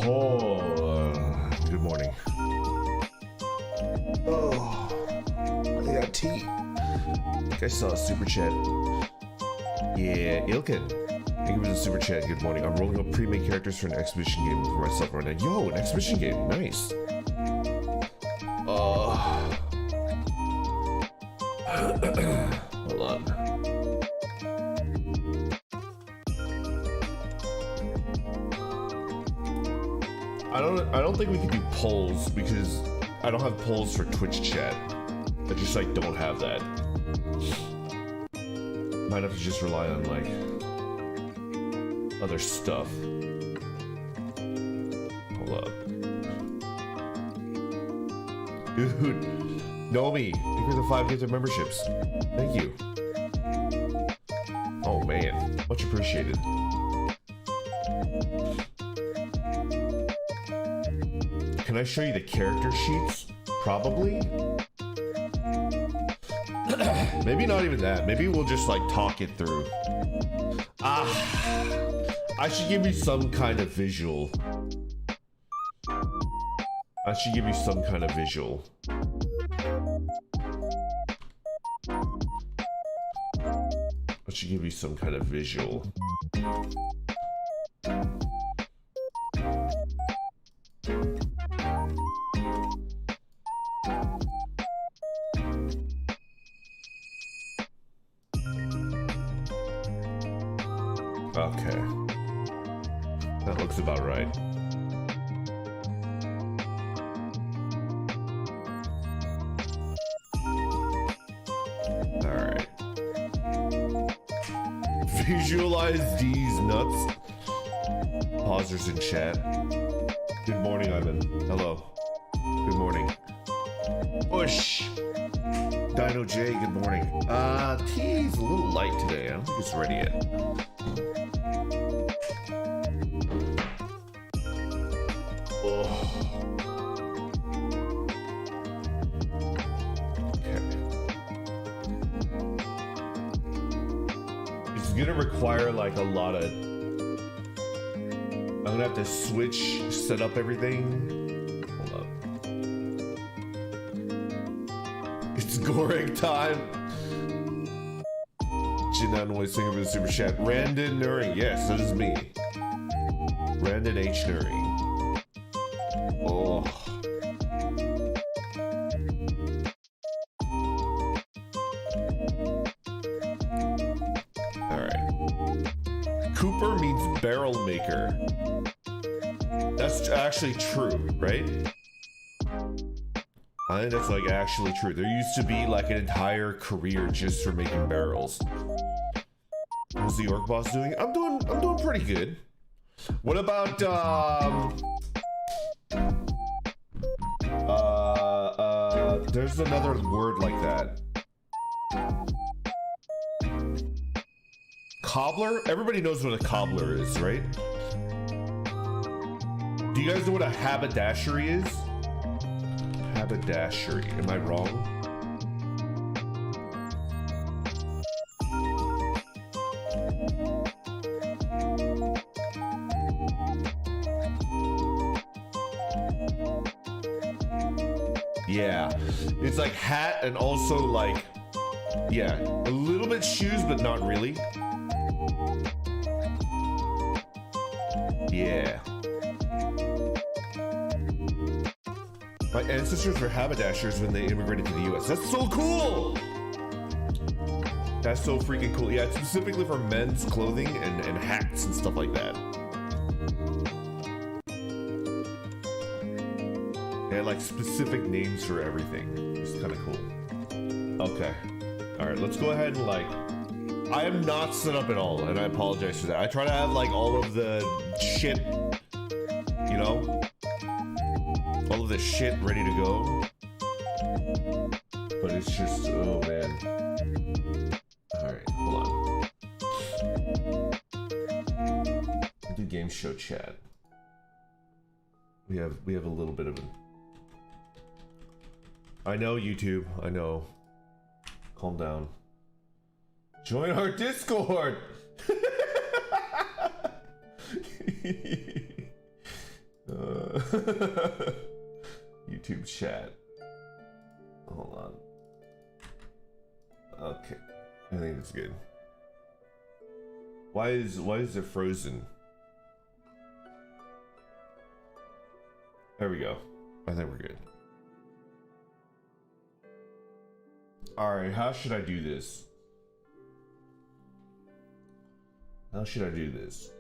Oh, good morning. Oh, I got tea. I think I saw a super chat. Yeah, Ilkin. I think it was a super chat. Good morning. I'm rolling up pre-made characters for an exhibition game for myself right now. Yo, an exhibition game. Nice. Hold on. I don't think we can do polls because I don't have polls for Twitch chat. I just like don't have that. Might have to just rely on like other stuff. Hold up. Dude, Nomi, thank you for the 5 gifted memberships. Thank you. Oh man, much appreciated. Can I show you the character sheets? Probably. Maybe not even that. Maybe we'll just like talk it through. I should give you some kind of visual. I should give you some kind of visual. I should give you some kind of visual. Okay. That looks about right. Alright. Visualize these nuts. Pausers in chat. Good morning, Ivan. Hello. Good morning. Bush. Dino J, good morning. Tea's a little light today. I don't think it's ready yet. Require like a lot of. I'm gonna have to switch, set up everything. Hold up. It's Goreg time. Jinan Noise singer with the super chat. Randon Nuri, yes, that is me. Randon H Nuri. Oh. Barrel maker. That's actually true, right? I think that's like actually true. There used to be like an entire career just for making barrels. How's the orc boss doing? I'm doing pretty good. What about there's another word like that. Cobbler? Everybody knows what a cobbler is, right? Do you guys know what a haberdashery is? Haberdashery. Am I wrong? Yeah. It's like hat and also like, yeah, a little bit shoes, but not really. Yeah. My ancestors were haberdashers when they immigrated to the US. That's so cool! That's so freaking cool. Yeah, it's specifically for men's clothing and hats and stuff like that. They had like specific names for everything. It's kind of cool. Okay. Alright, let's go ahead and like... I am not set up at all, and I apologize for that. I try to have like all of the shit, you know? All of the shit ready to go. But it's just, oh man. Alright, hold on. We'll do game show chat. We have a little bit of an... I know, YouTube, I know. Calm down. Join our Discord! YouTube chat. Hold on. Okay. I think it's good. Why is it frozen? There we go. I think we're good. Alright, how should I do this? How should I do this?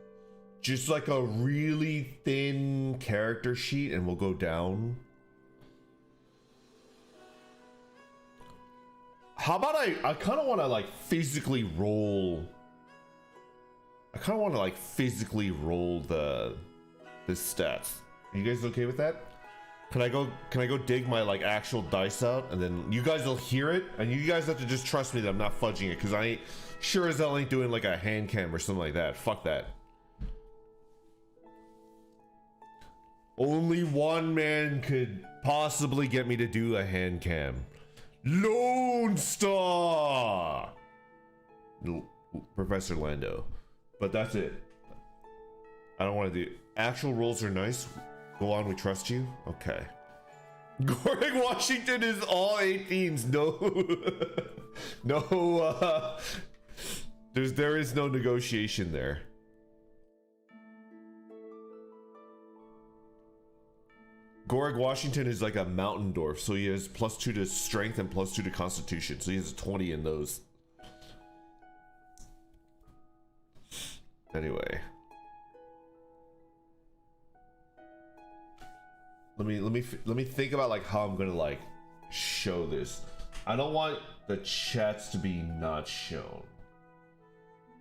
Just like a really thin character sheet and we'll go down. How about I kind of want to like physically roll. I kind of want to like physically roll the stats. Are you guys okay with that? Can I go dig my like actual dice out, and then you guys will hear it, and you guys have to just trust me that I'm not fudging it, because I ain't sure as hell ain't doing like a hand cam or something like that. Fuck that. Only one man could possibly get me to do a hand cam. Lone Star! Professor Lando. But that's it. I don't want to do... Actual rolls are nice. Go on, we trust you. Okay. Greg Washington is all 18s. No. No, there is no negotiation there. Gorg Washington is like a mountain dwarf, so he has +2 to strength and +2 to constitution, so he has a 20 in those. Anyway, let me think about like how I'm gonna like show this. I don't want the chats to be not shown.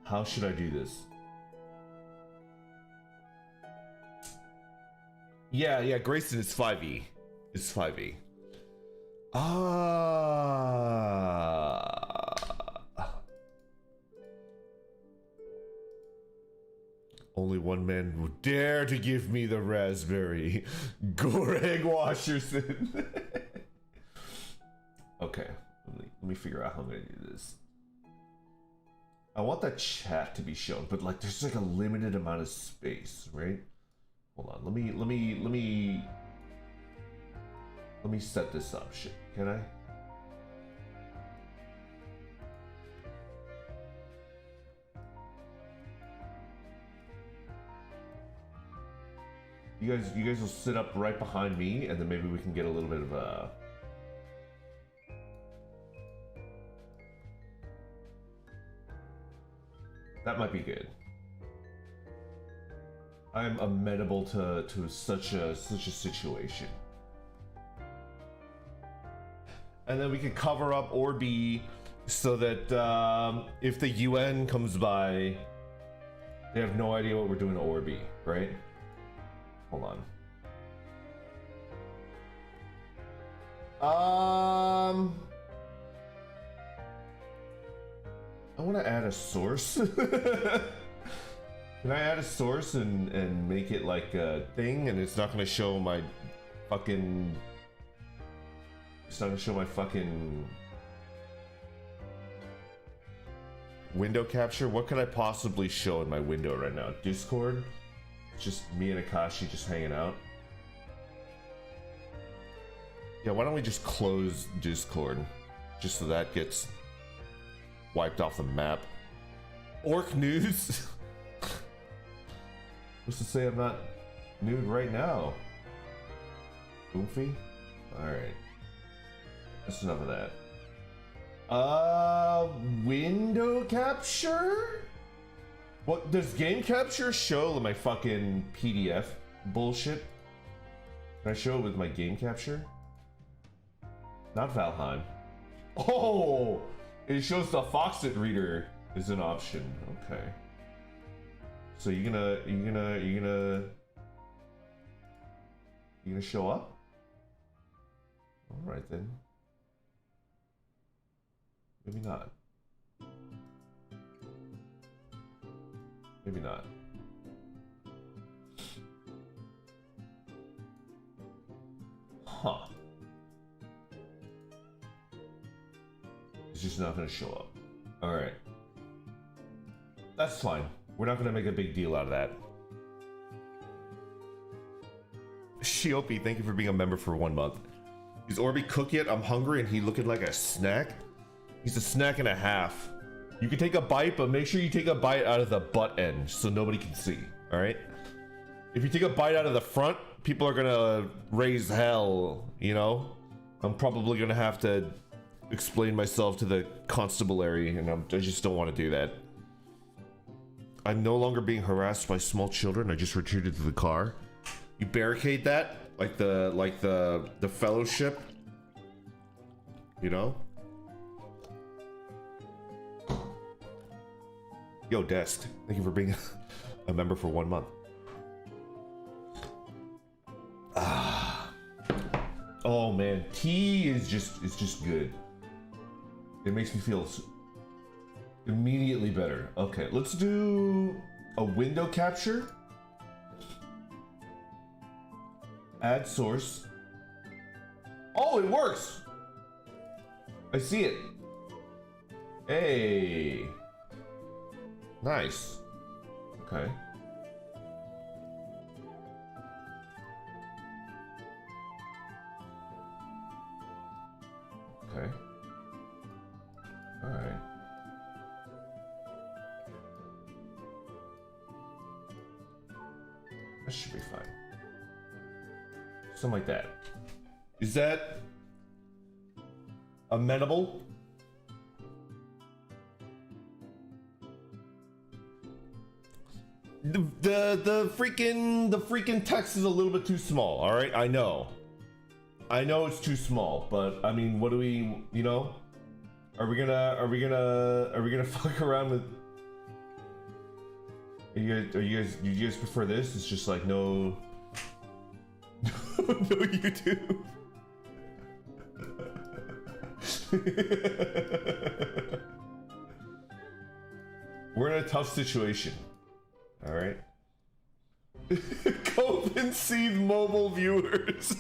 How should I do this? Yeah, Grayson is 5e. It's 5e. Only one man would dare to give me the raspberry. Goreg Washerson. Okay, let me figure out how I'm gonna do this. I want the chat to be shown, but like there's like a limited amount of space, right? Hold on, let me set this up. Shit, can I? You guys will sit up right behind me, and then maybe we can get a little bit of a... That might be good. I'm amenable to such a situation. And then we can cover up Orby so that if the UN comes by, they have no idea what we're doing to Orby, right? Hold on. I want to add a source. Can I add a source and make it like a thing, and it's not going to show my fucking... It's not going to show my fucking... window capture? What could I possibly show in my window right now? Discord? It's just me and Akashi just hanging out. Yeah, why don't we just close Discord? Just so that gets wiped off the map. Orc news? What's to say I'm not nude right now? Goofy? Alright. That's enough of that. Window capture? What, does game capture show my fucking PDF bullshit? Can I show it with my game capture? Not Valheim. Oh! It shows the Foxit reader is an option. Okay. So you're gonna show up? All right then. Maybe not. Maybe not. Huh. It's just not gonna show up. All right. That's fine. We're not gonna make a big deal out of that. Shiopi, thank you for being a member for 1 month. Is Orby cooked yet? I'm hungry and he looking like a snack. He's a snack and a half. You can take a bite, but make sure you take a bite out of the butt end so nobody can see, all right? If you take a bite out of the front, people are gonna raise hell, you know? I'm probably gonna have to explain myself to the constabulary, and I just don't want to do that. I'm no longer being harassed by small children. I just retreated to the car. You barricade that, like the fellowship, you know? Yo, Desk, thank you for being a member for 1 month. Ah. Oh man, tea is just good. It makes me feel immediately better. Okay, let's do a window capture. Add source. Oh, it works. I see it. Hey. Nice. Okay. Okay. All right. That should be fine. Something like that. Is that amenable? The freaking text is a little bit too small. All right, I know it's too small, but I mean, what do we, you know? Are we gonna fuck around with? Do you guys prefer this? It's just like no YouTube. We're in a tough situation. All right. Cope and seed mobile viewers.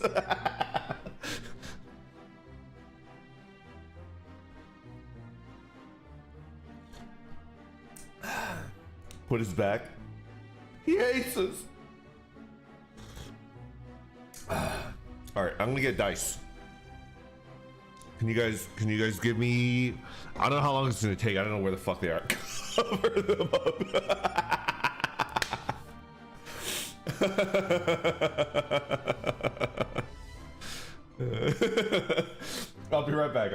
Put his back. He hates us. All right, I'm gonna get dice. Can you guys give me? I don't know how long it's gonna take. I don't know where the fuck they are. Cover them up. I'll be right back.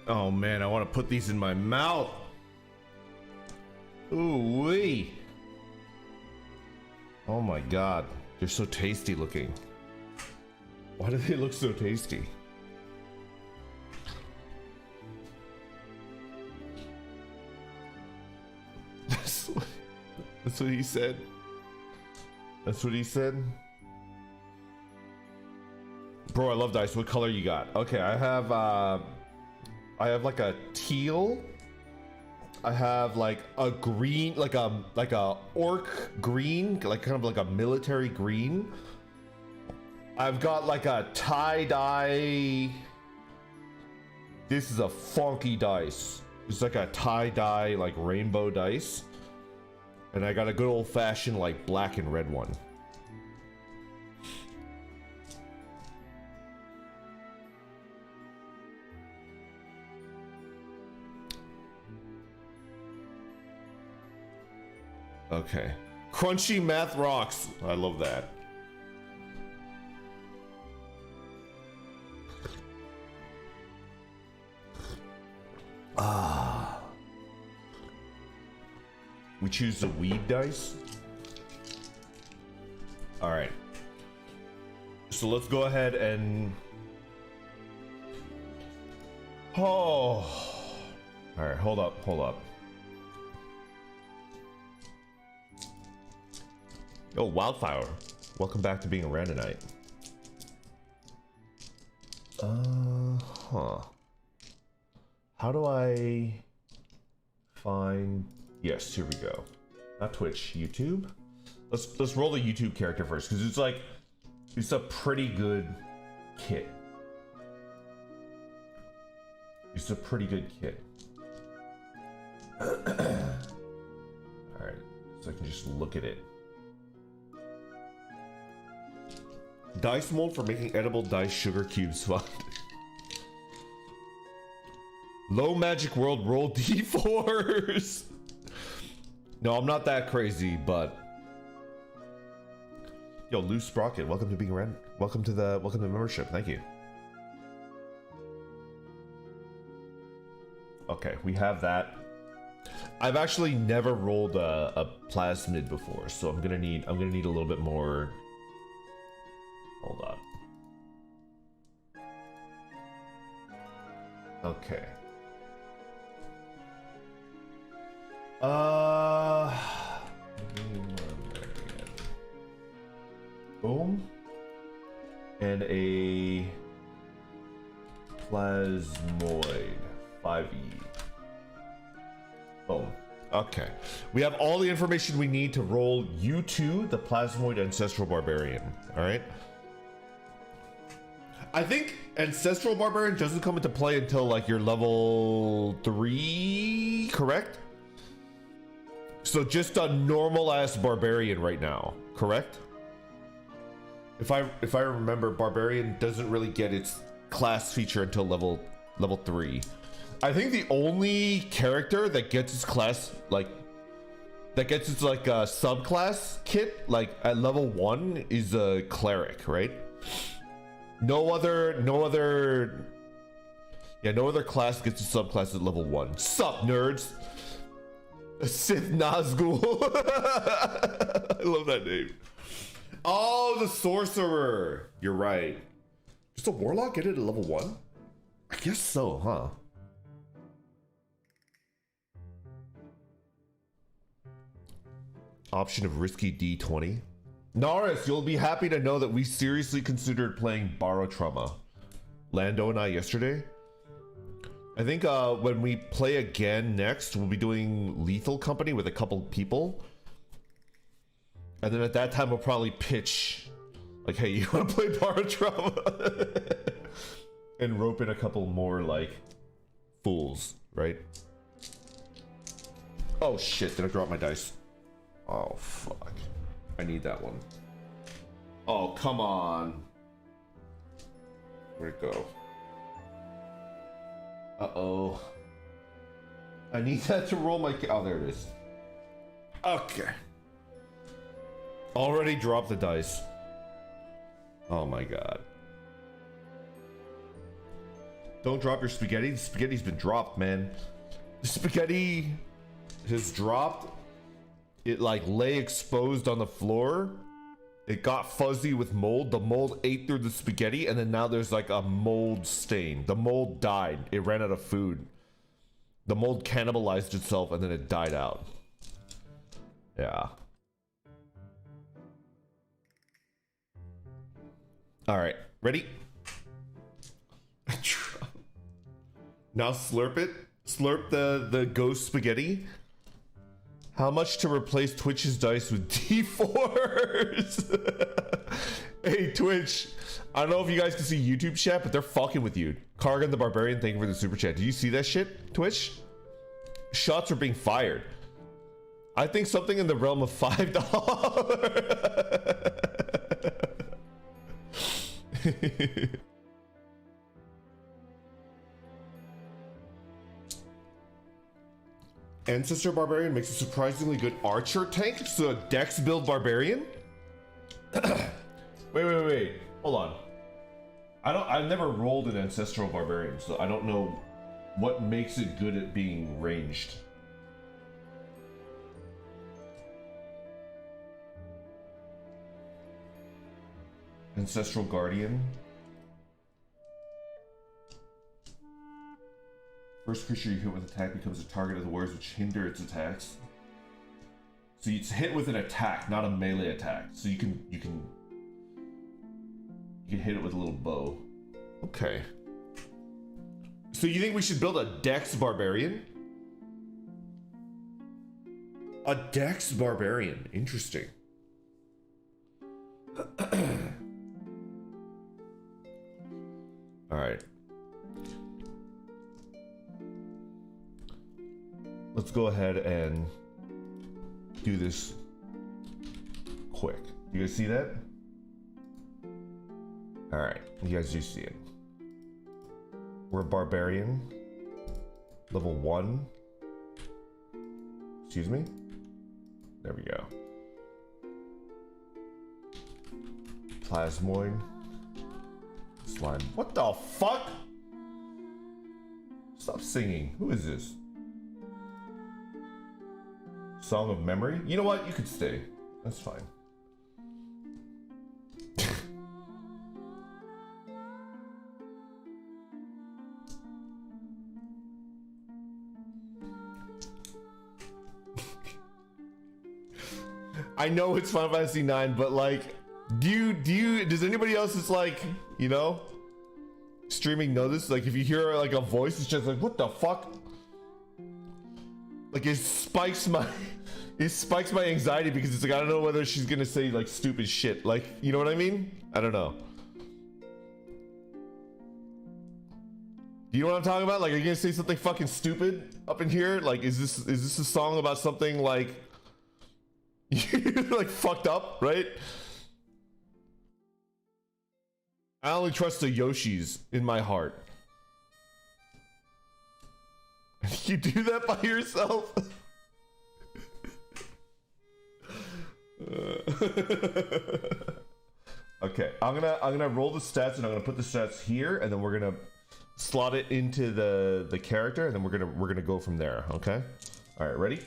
Oh man, I want to put these in my mouth. Ooh wee. Oh my god, they're so tasty looking. Why do they look so tasty? That's what he said. That's what he said. Bro, I love dice. What color you got? Okay, I have like a teal. I have like a green, like a orc green, like kind of like a military green. I've got like a tie-dye. This is a funky dice. It's like a tie-dye, like rainbow dice. And I got a good old-fashioned like black and red one. Okay. Crunchy math rocks. I love that. Ah. We choose the weed dice. All right. So let's go ahead and. Oh. All right. Hold up. Hold up. Yo, Wildfire. Welcome back to being a Randonite. Huh. How do I find? Yes, here we go. Not Twitch, YouTube. Let's roll the YouTube character first because it's like it's a pretty good kit. It's a pretty good kit. All right, so I can just look at it. Dice mold for making edible dice sugar cubes fun. Low magic world, roll d4s. No, I'm not that crazy, but yo, Loose Sprocket, welcome to being around. Welcome to membership. Thank you. Okay, we have that. I've actually never rolled a plasmid before, so I'm gonna need a little bit more. Hold on. Okay. Boom. And a plasmoid 5e. Boom. Okay. We have all the information we need to roll U2, the plasmoid ancestral barbarian. All right. I think Ancestral Barbarian doesn't come into play until like you're level 3, correct? So just a normal ass Barbarian right now, correct? If I remember, Barbarian doesn't really get its class feature until level 3. I think the only character that gets its class subclass kit like at level 1 is a cleric, right? No other class gets a subclass at level 1. Sup, nerds? Sith Nazgul. I love that name. Oh, the sorcerer. You're right. Does the warlock get it at level 1? I guess so, huh? Option of risky D20. Norris, you'll be happy to know that we seriously considered playing Borrow Trauma. Lando and I yesterday. I think when we play again next, we'll be doing Lethal Company with a couple people. And then at that time, we'll probably pitch, like, hey, you want to play Borrow Trauma? And rope in a couple more, like, fools, right? Oh shit, did I drop my dice? Oh fuck. I need that one. Oh, come on. Where'd it go? Uh-oh. I need that to roll my... Oh, there it is. Okay. Already dropped the dice. Oh my god. Don't drop your spaghetti. The spaghetti's been dropped, man. The spaghetti has dropped. It like lay exposed on the floor. It got fuzzy with mold. The mold ate through the spaghetti, and then now there's like a mold stain. The mold died. It ran out of food. The mold cannibalized itself, and then it died out. Yeah. All right, ready? Now slurp it. Slurp the ghost spaghetti. How much to replace Twitch's dice with D4s? Hey, Twitch. I don't know if you guys can see YouTube chat, but they're fucking with you. Kargan the Barbarian, thank you for the super chat. Did you see that shit, Twitch? Shots are being fired. I think something in the realm of $5. Ancestor Barbarian makes a surprisingly good archer tank, so a dex build Barbarian? Wait. Hold on. I've never rolled an Ancestral Barbarian, so I don't know what makes it good at being ranged. Ancestral Guardian. First creature you hit with attack becomes a target of the warriors which hinder its attacks. So it's hit with an attack, not a melee attack. So you can hit it with a little bow. Okay. So you think we should build a Dex Barbarian? A Dex Barbarian. Interesting. Alright. Let's go ahead and do this quick. You guys see that? Alright, you guys do see it. We're a barbarian. Level 1. Excuse me? There we go. Plasmoid. Slime. What the fuck? Stop singing. Who is this? Song of Memory? You know what? You could stay. That's fine. I know it's Final Fantasy 9, but like, does anybody else that's like, you know, streaming know this? Like, if you hear like a voice, it's just like, what the fuck? Like, it spikes my anxiety because it's like, I don't know whether she's gonna say like stupid shit. Like, you know what I mean? I don't know. Do you know what I'm talking about? Like, are you gonna say something fucking stupid up in here? Like, is this a song about something like like fucked up, right? I only trust the Yoshis in my heart. You do that by yourself? Okay, I'm gonna roll the stats and I'm gonna put the stats here, and then we're gonna slot it into the character, and then we're gonna go from there. Okay. All right, ready?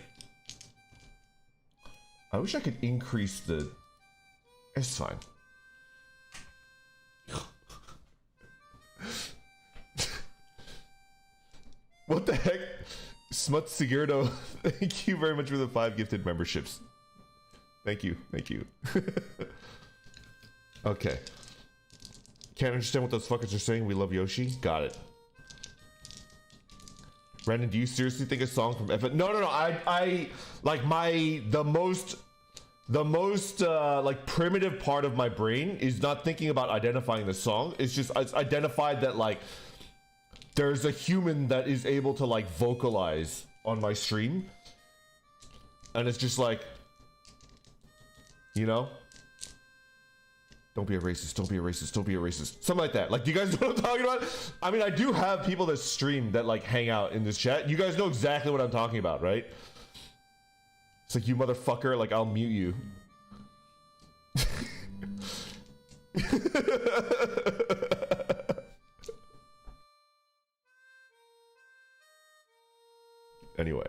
I wish I could increase the. It's fine. What the heck? Smut Sigurdo, thank you very much for the 5 gifted memberships. Thank you. Okay. Can't understand what those fuckers are saying. We love Yoshi. Got it. Brandon, do you seriously think a song from F? No. I like the most like primitive part of my brain is not thinking about identifying the song. It's identified that like there's a human that is able to like vocalize on my stream, and it's just like, you know, don't be a racist, don't be a racist, don't be a racist, something like that. Like, do you guys know what I'm talking about? I mean, I do have people that stream that like hang out in this chat. You guys know exactly what I'm talking about, right? It's like, you motherfucker, like, I'll mute you. Anyway.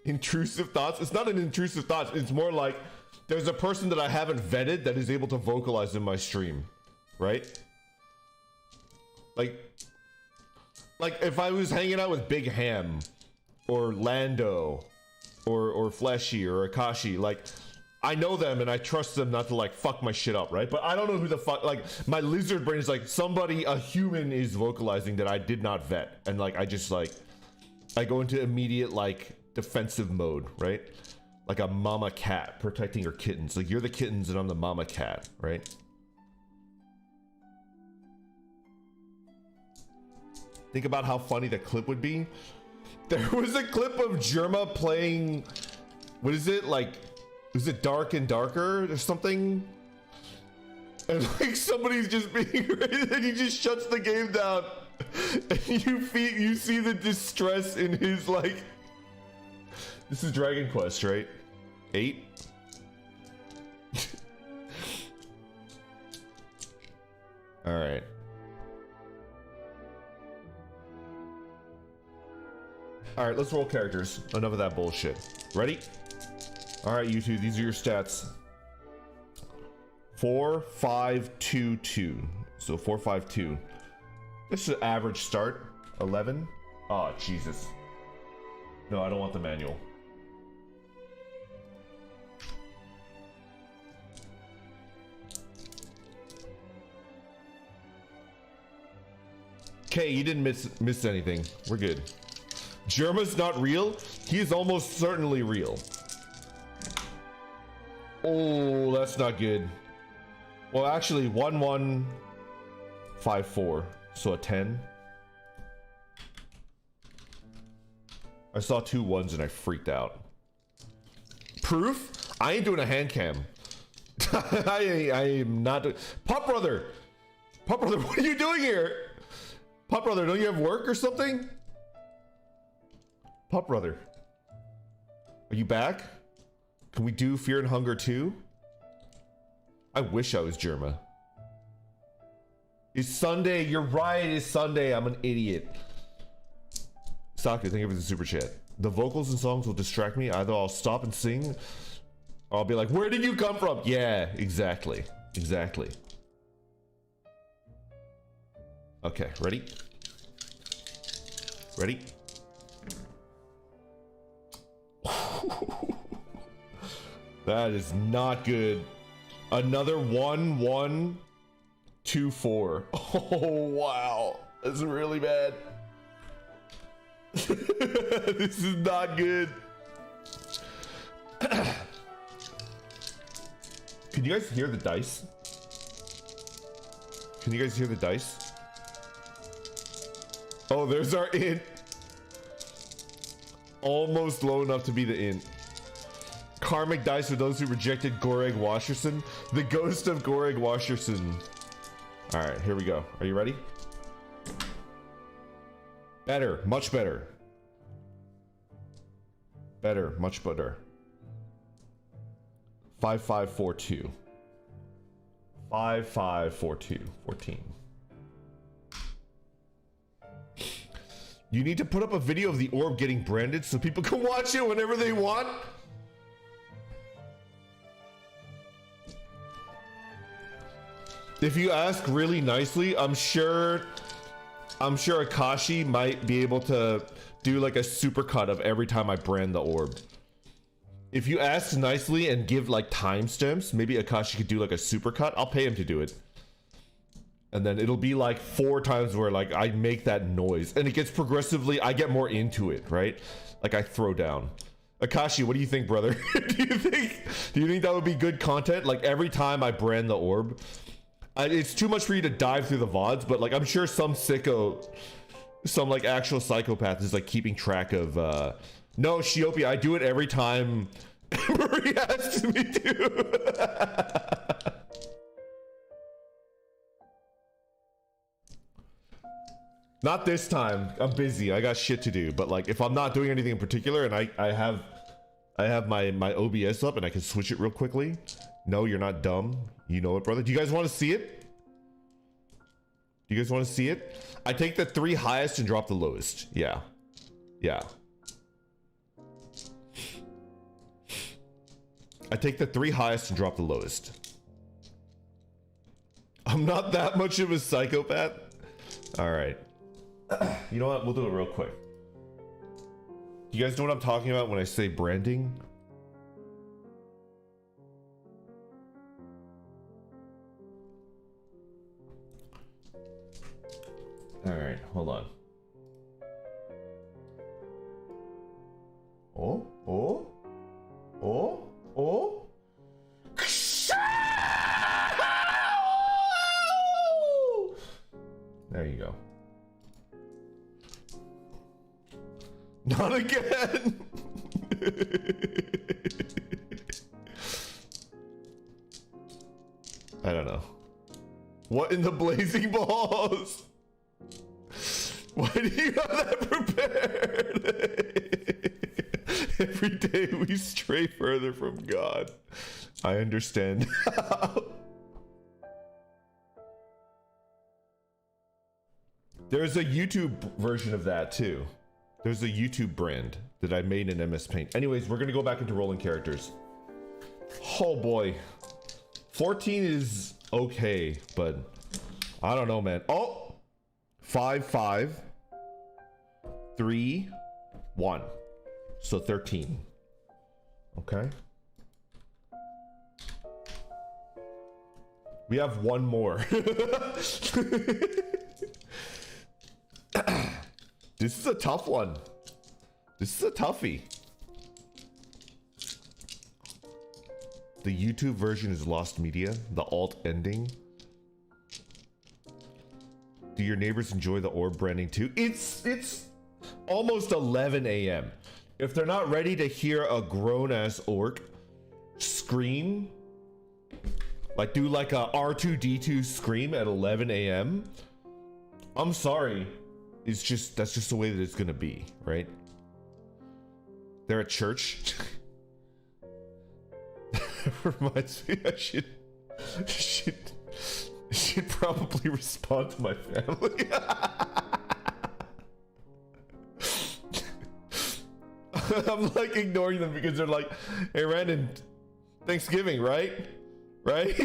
Intrusive thoughts? It's not an intrusive thought. It's more like there's a person that I haven't vetted that is able to vocalize in my stream, right? Like if I was hanging out with Big Ham or Lando or Fleshy or Akashi, like, I know them and I trust them not to like fuck my shit up, right? But I don't know who the fuck, like, my lizard brain is like, a human is vocalizing that I did not vet, and like I just like, I go into immediate like defensive mode, right? Like a mama cat protecting her kittens. Like you're the kittens and I'm the mama cat, right? Think about how funny the clip would be. There was a clip of Germa playing, what is it, like, was it Dark and Darker or something? And like somebody's just being raised and he just shuts the game down. And you see the distress in his, like, this is Dragon Quest, right? 8? All right. All right, let's roll characters. Enough of that bullshit. Ready? All right, you two, these are your stats. 4, 5, 2, 2. So 4, 5, 2. This is an average start. 11. Oh, Jesus. No, I don't want the manual. Okay, you didn't miss anything. We're good. Germa's not real. He is almost certainly real. Oh, that's not good. Well, actually, 1, 1, 5, 4. So a 10. I saw 2 1s and I freaked out. Proof? I ain't doing a hand cam. I am not doing. Pop brother! Pop brother, what are you doing here? Pop brother, don't you have work or something? Pop brother. Are you back? Can we do Fear and Hunger 2? I wish I was Germa. It's Sunday. You're right. It's Sunday. I'm an idiot. Saki, thank you for the super chat. The vocals and songs will distract me. Either I'll stop and sing, or I'll be like, where did you come from? Yeah, exactly. Exactly. Okay, ready? Ready? That is not good. Another 1, 1, 2, 4. Oh, wow. That's really bad. This is not good. Can you guys hear the dice? Can you guys hear the dice? Oh, there's our int. Almost low enough to be the int. Karmic dice for those who rejected Goreg Washerson. The ghost of Goreg Washerson. All right, here we go. Are you ready? Better, much better. Better, much better. 5, 5, 4, 2. 5, 5, 4, 2. 14. You need to put up a video of the orb getting branded so people can watch it whenever they want. If you ask really nicely, I'm sure Akashi might be able to do like a supercut of every time I brand the orb. If you ask nicely and give like timestamps, maybe Akashi could do like a supercut. I'll pay him to do it. And then it'll be like 4 times where like I make that noise and it gets progressively, I get more into it, right? Like I throw down. Akashi, what do you think, brother? do you think that would be good content? Like every time I brand the orb, it's too much for you to dive through the VODs, but like I'm sure some sicko, some like actual psychopath is like keeping track of no, Shiopi, I do it every time Marie asks me to. Not this time. I'm busy. I got shit to do. But like if I'm not doing anything in particular and I have my OBS up and I can switch it real quickly. No, you're not dumb. You know it, brother. Do you guys want to see it? Do you guys want to see it? I take the 3 highest and drop the lowest. Yeah. Yeah. I take the 3 highest and drop the lowest. I'm not that much of a psychopath. All right. You know what? We'll do it real quick. Do you guys know what I'm talking about when I say branding? All right, hold on. Oh, oh, oh, oh. There you go. Not again. I don't know. What in the blazing balls? Why do you have that prepared? Every day we stray further from God. I understand. There's a YouTube version of that too. There's a YouTube brand that I made in MS Paint. Anyways, we're gonna go back into rolling characters. Oh boy. 14 is okay, but I don't know, man. Oh, 5, 5, 3, 1. So 13. Okay. We have one more. This is a tough one. This is a toughie. The YouTube version is lost media, the alt ending. Do your neighbors enjoy the orb branding too? It's almost 11 a.m. If they're not ready to hear a grown-ass orc scream, like do like a R2-D2 scream at 11 a.m., I'm sorry. That's just the way that it's gonna be, right? They're at church. Reminds me, I should probably respond to my family. I'm like ignoring them because they're like, hey Brandon, Thanksgiving, right? Right?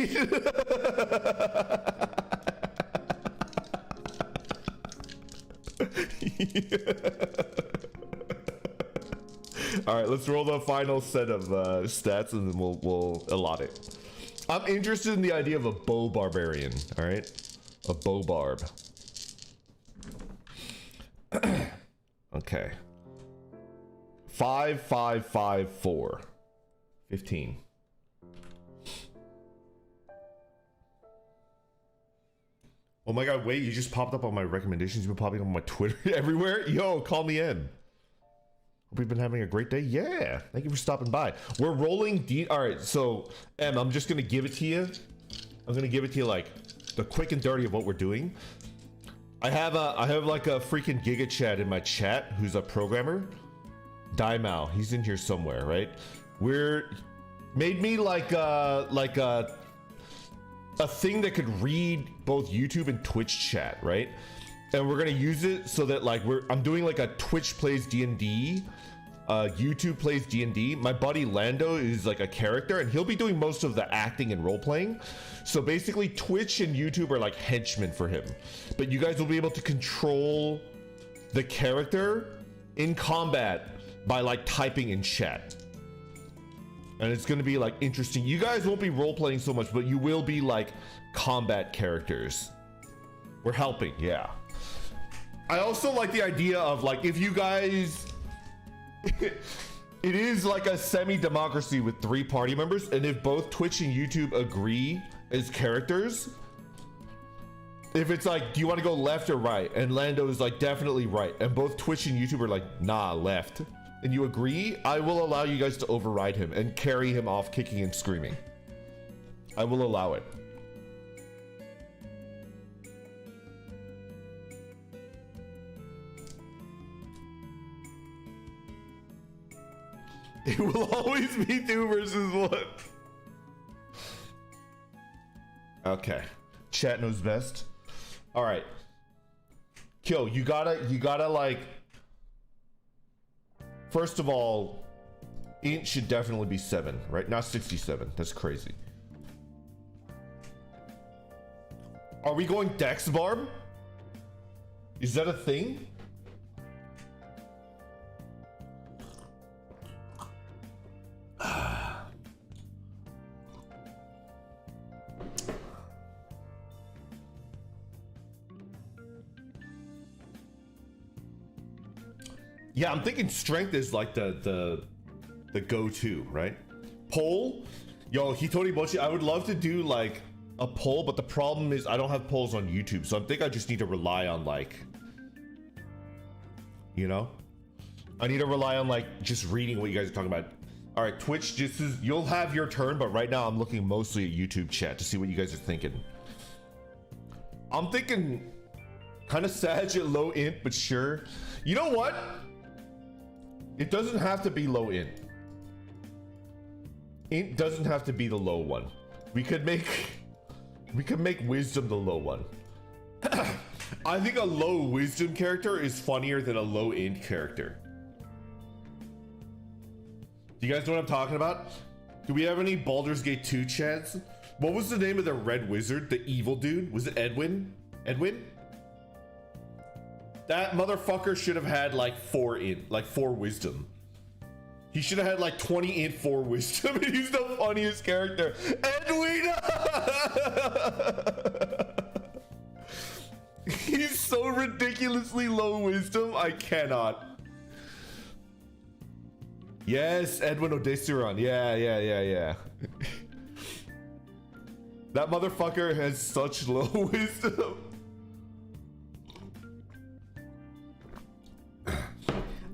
All right, let's roll the final set of stats and then we'll allot it. I'm interested in the idea of a bow barbarian. All right, a bow barb. Okay. 5, 5, 5, 4. 15. Oh my god, wait, you just popped up on my recommendations. You've been popping up on my Twitter everywhere. Yo, call me in. Hope you've been having a great day. Yeah, thank you for stopping by. We're rolling all right, so Em, I'm just gonna give it to you. I'm gonna give it to you like the quick and dirty of what we're doing. I have like a freaking Giga Chad in my chat who's a programmer. Daimao, he's in here somewhere, right? Made me like a thing that could read both YouTube and Twitch chat, right? And we're gonna use it so that like I'm doing like a Twitch plays D&D, YouTube plays D&D. My buddy Lando is like a character and he'll be doing most of the acting and role playing. So basically Twitch and YouTube are like henchmen for him. But you guys will be able to control the character in combat by like typing in chat. And it's gonna be like interesting. You guys won't be role playing so much, but you will be like combat characters. We're helping, yeah. I also like the idea of like if you guys it is like a semi-democracy with 3 party members, and if both Twitch and YouTube agree as characters, if it's like, do you want to go left or right? And Lando is like, definitely right. And both Twitch and YouTube are like, nah, left. And you agree, I will allow you guys to override him and carry him off kicking and screaming. I will allow it. It will always be 2 versus 1. Okay. Chat knows best. All right. Kyo, you gotta like, first of all, int should definitely be 7, right? Not 67. That's crazy. Are we going Dex Barb? Is that a thing? Yeah, I'm thinking strength is like the go-to, right? Poll, yo, Hitori Mochi, I would love to do like a poll, but the problem is I don't have polls on YouTube, so I think I just need to rely on like, you know, I need to rely on like just reading what you guys are talking about. All right, Twitch, just is, you'll have your turn, but right now I'm looking mostly at YouTube chat to see what you guys are thinking. I'm thinking kind of Sag at low int, but sure. You know what? It doesn't have to be low int. Int doesn't have to be the low one. We could make wisdom the low one. I think a low wisdom character is funnier than a low int character. Do you guys know what I'm talking about? Do we have any Baldur's Gate 2 chats? What was the name of the red wizard? The evil dude? Was it Edwin? Edwin? That motherfucker should have had like 4 wisdom. He should have had like 20 int 4 wisdom, and he's the funniest character. Edwina! He's so ridiculously low wisdom, I cannot. Yes, Edwin Odesiron. Yeah. That motherfucker has such low wisdom.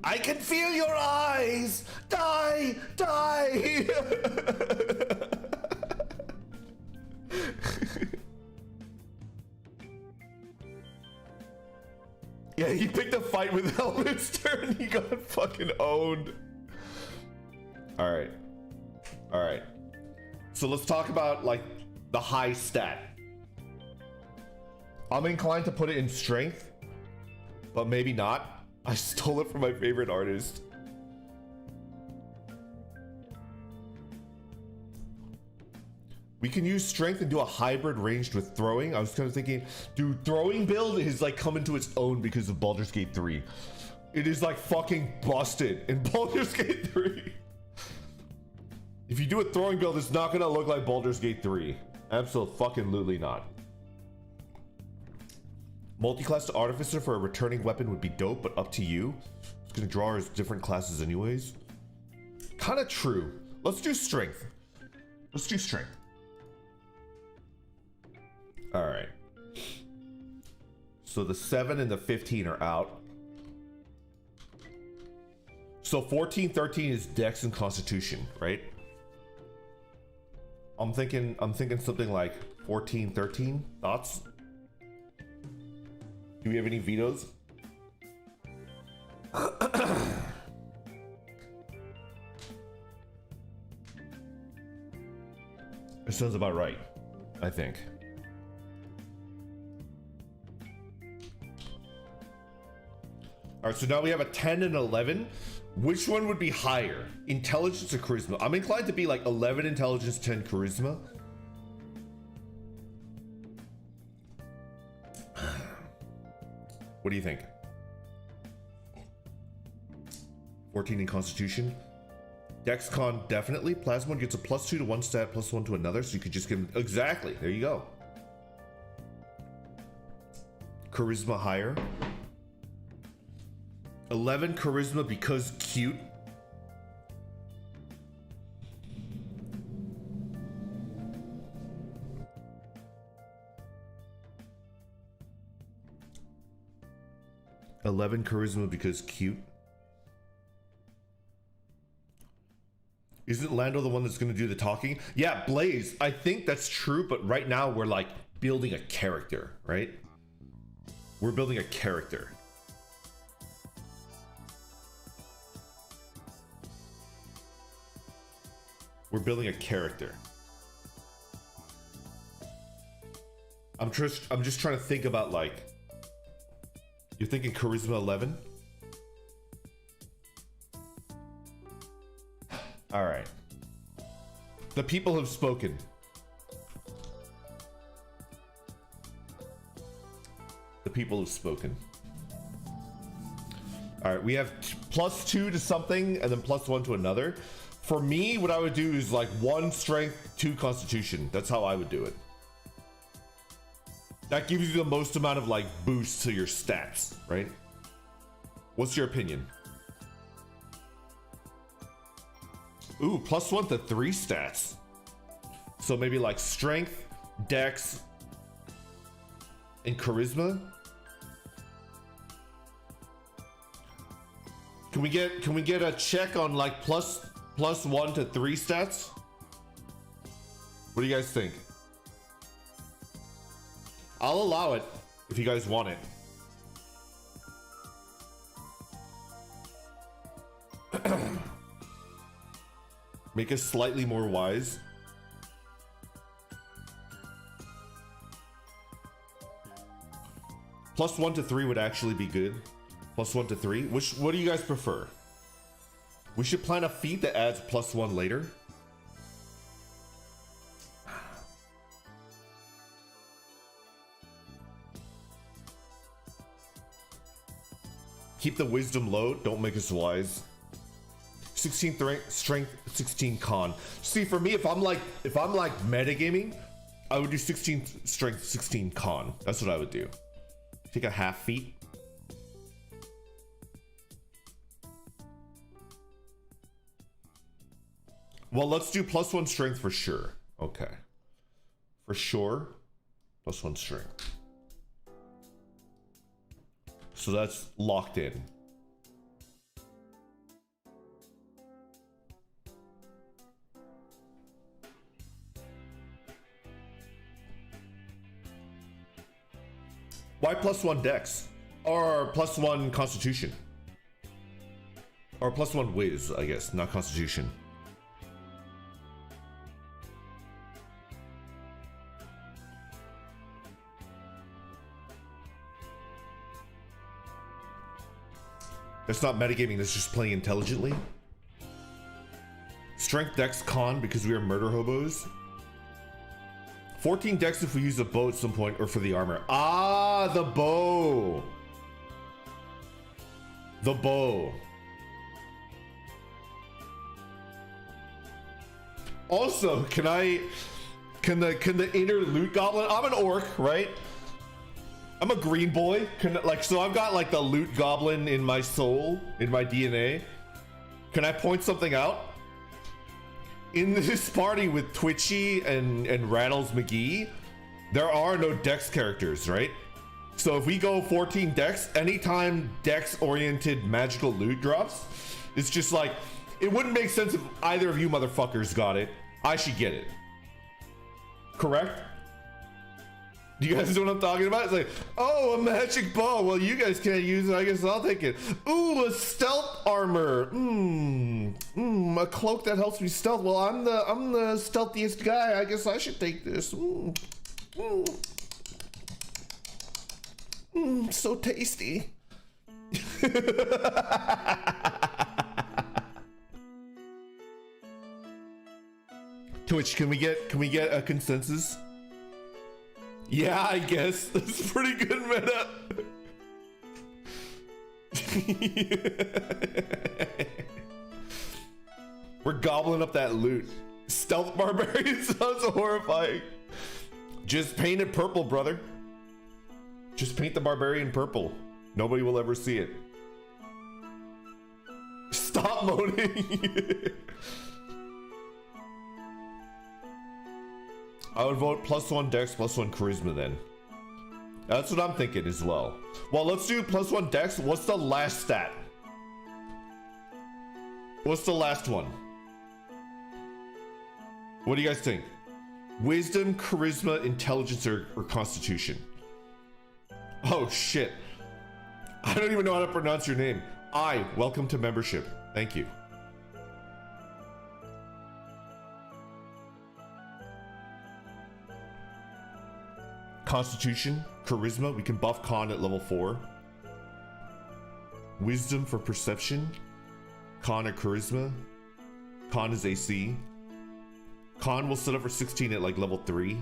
I can feel your eyes. Die. Yeah, he picked a fight with Elminster and he got fucking owned. All right. So let's talk about like the high stat. I'm inclined to put it in strength, but maybe not. I stole it from my favorite artist. We can use strength and do a hybrid ranged with throwing. I was kind of thinking, dude, throwing build is like come into its own because of Baldur's Gate 3. It is like fucking busted in Baldur's Gate 3. If you do a throwing build, it's not gonna look like Baldur's Gate 3. Absolutely not. Multi-class Artificer for a returning weapon would be dope, but up to you. It's gonna draw as different classes anyways. Kind of true. Let's do strength. All right. So the 7 and the 15 are out. So 14, 13 is Dex and Constitution, right? I'm thinking something like 14, 13. Thoughts? Do we have any vetoes? It sounds about right, I think. All right, so now we have a 10 and 11. Which one would be higher? Intelligence or charisma? I'm inclined to be like 11 intelligence, 10 charisma. What do you think? 14 in Constitution. Dexcon definitely. Plasmon gets a +2 to one stat, +1 to another, so you could just give him... Exactly, there you go. Charisma higher. 11 charisma because cute. $11 charisma because cute. Isn't Lando the one that's going to do the talking? Yeah, Blaze, I think that's true, but right now we're like building a character, right? We're building a character. We're building a character. I'm just trying to think about like, you're thinking charisma 11? All right. The people have spoken. The people have spoken. All right, we have +2 to something and then +1 to another. For me, what I would do is like 1 strength, 2 constitution. That's how I would do it. That gives you the most amount of like boost to your stats, right? What's your opinion? Ooh, +1 to 3 stats. So maybe like strength, dex, and charisma. Can we get a check on like +1 to 3 stats? What do you guys think? I'll allow it if you guys want it. Make us slightly more wise. +1 to 3 would actually be good. +1 to 3. What do you guys prefer? We should plan a feat that adds +1 later. Keep the wisdom low. Don't make us wise. 16 strength, 16 con. See, for me, if I'm like metagaming, I would do 16 strength, 16 con. That's what I would do. Take a half feat. Well, let's do +1 strength for sure. Okay. For sure, +1 strength. So that's locked in. Why +1 dex? Or +1 constitution? Or +1 whiz, I guess, not constitution. That's not metagaming, that's just playing intelligently. Strength dex con because we are murder hobos. 14 dex if we use a bow at some point or for the armor. Ah, the bow. The bow. Also, can the inner loot goblin? I'm an orc, right? I'm a green boy. So I've got like the loot goblin in my soul, in my DNA. Can I point something out? In this party with Twitchy and Rattles McGee, there are no dex characters, right? So if we go 14 dex, anytime dex oriented magical loot drops, it's just like, it wouldn't make sense if either of you motherfuckers got it. I should get it. Correct? Do you guys know what I'm talking about? It's like, oh, a magic bow. Well, you guys can't use it. I guess I'll take it. Ooh, a stealth armor. A cloak that helps me stealth. Well, I'm the stealthiest guy. I guess I should take this. So tasty. Twitch, can we get a consensus? Yeah, I guess that's pretty good meta. We're gobbling up that loot. Stealth barbarian sounds horrifying. Just paint it purple, brother. Just paint the barbarian purple. Nobody will ever see it. Stop moaning. I would vote +1 dex, +1 charisma then. That's what I'm thinking as well. Well, let's do +1 dex. What's the last stat? What's the last one? What do you guys think? Wisdom, charisma, intelligence, or constitution? Oh shit. I don't even know how to pronounce your name. Welcome to membership. Thank you. Constitution, charisma, we can buff con at level 4. Wisdom for perception. Con or charisma. Con is AC. Con will set up for 16 at like level 3.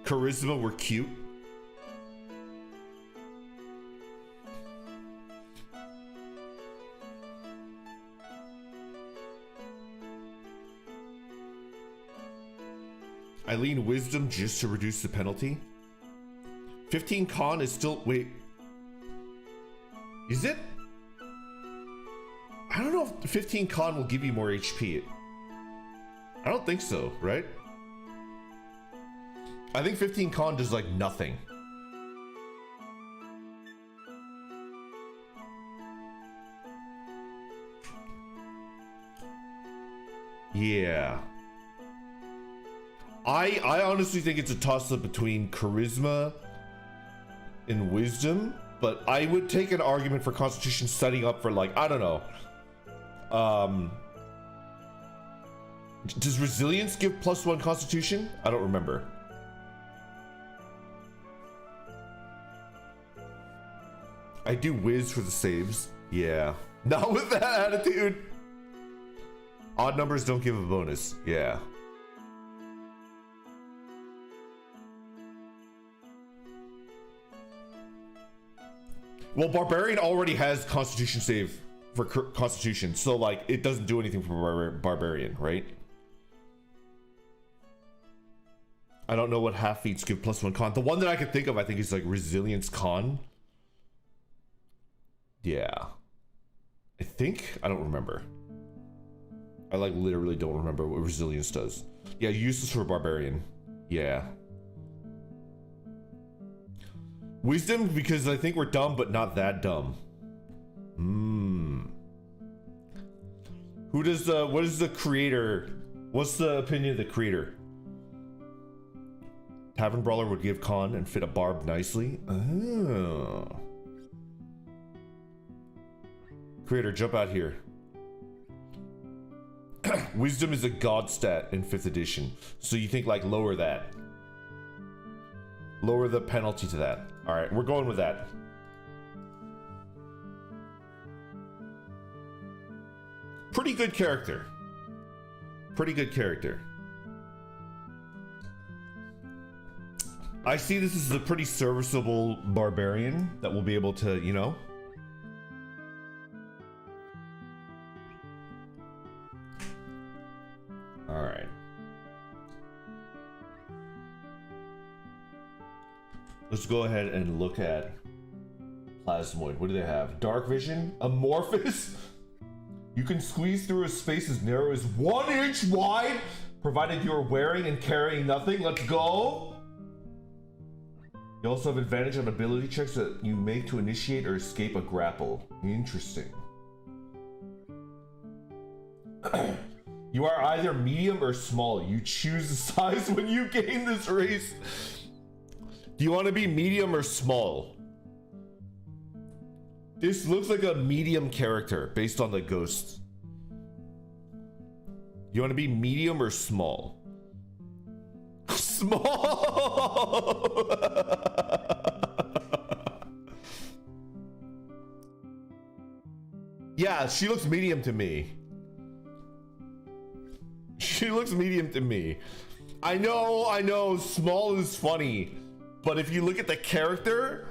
Charisma, we're cute. I lean wisdom just to reduce the penalty. 15 con is still, wait. Is it? I don't know if 15 con will give you more HP. I don't think so, right? I think 15 con does like nothing. Yeah. I honestly think it's a toss-up between charisma and wisdom, but I would take an argument for Constitution setting up for, like, I don't know. Does resilience give +1 Constitution? I don't remember. I do whiz for the saves. Yeah. Not with that attitude. Odd numbers don't give a bonus. Yeah. Well, Barbarian already has Constitution save for Constitution, so like it doesn't do anything for Barbarian, right? I don't know what half feats give +1 con. The one that I can think of, I think, is like Resilience con. Yeah. I think, I don't remember. I like literally don't remember what Resilience does. Yeah, useless for Barbarian. Yeah. Wisdom, because I think we're dumb, but not that dumb. Who does what is the creator? What's the opinion of the creator? Tavern Brawler would give con and fit a barb nicely. Oh. Creator, jump out here. Wisdom is a god stat in 5th edition. So you think like lower that. Lower the penalty to that. Alright, we're going with that. Pretty good character. Pretty good character. I see this as a pretty serviceable barbarian that will be able to, you know. Alright. Let's go ahead and look at Plasmoid. What do they have? Dark Vision? Amorphous? You can squeeze through a space as narrow as 1 inch wide, provided you're wearing and carrying nothing. Let's go! You also have advantage on ability checks that you make to initiate or escape a grapple. Interesting. You are either medium or small. You choose the size when you gain this race. Do you want to be medium or small? This looks like a medium character based on the ghosts. You want to be medium or small? Small! Yeah, she looks medium to me. She looks medium to me. I know, small is funny. But if you look at the character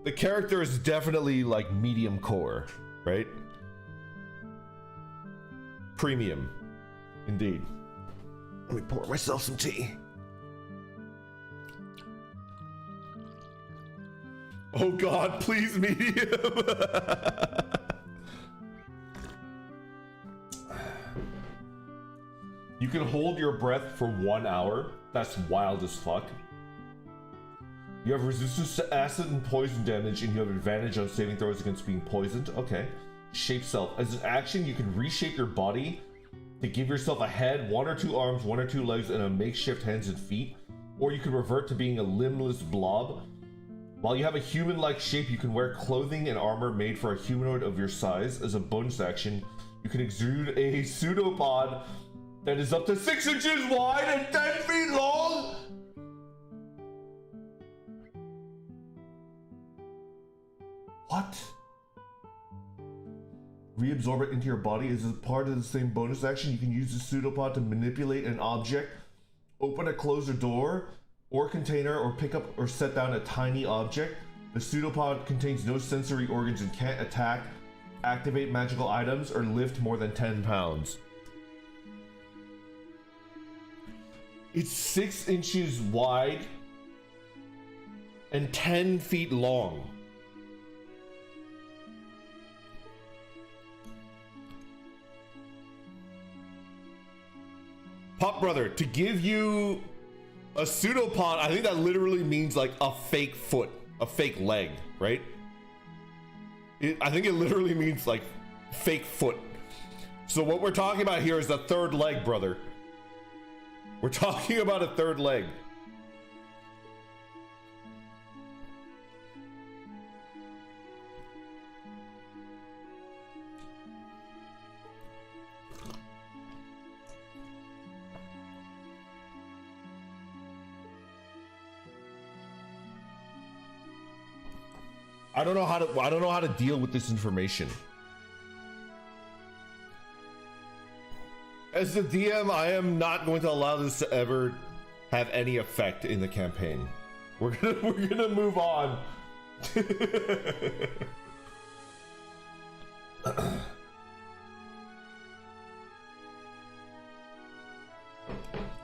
is definitely like medium core, right? Premium, indeed. Let me pour myself some tea. Oh God, please medium. You can hold your breath for 1 hour. That's wild as fuck. You have resistance to acid and poison damage, and you have advantage on saving throws against being poisoned. Okay. Shape self. As an action, you can reshape your body to give yourself a head, 1 or 2 arms, 1 or 2 legs, and a makeshift hands and feet. Or you can revert to being a limbless blob. While you have a human-like shape, you can wear clothing and armor made for a humanoid of your size. As a bonus action, you can exude a pseudopod that is up to 6 inches wide and 10 feet long. What? Reabsorb it into your body as a part of the same bonus action. You can use the pseudopod to manipulate an object, open or close a door or container, or pick up or set down a tiny object. The pseudopod contains no sensory organs and can't attack, activate magical items, or lift more than 10 pounds. It's 6 inches wide and 10 feet long. Pop Brother, to give you a pseudopod, I think that literally means like a fake foot, a fake leg, right? I think it literally means like fake foot. So what we're talking about here is the third leg, brother. We're talking about a third leg. I don't know how to deal with this information. As the DM, I am not going to allow this to ever have any effect in the campaign. We're gonna move on.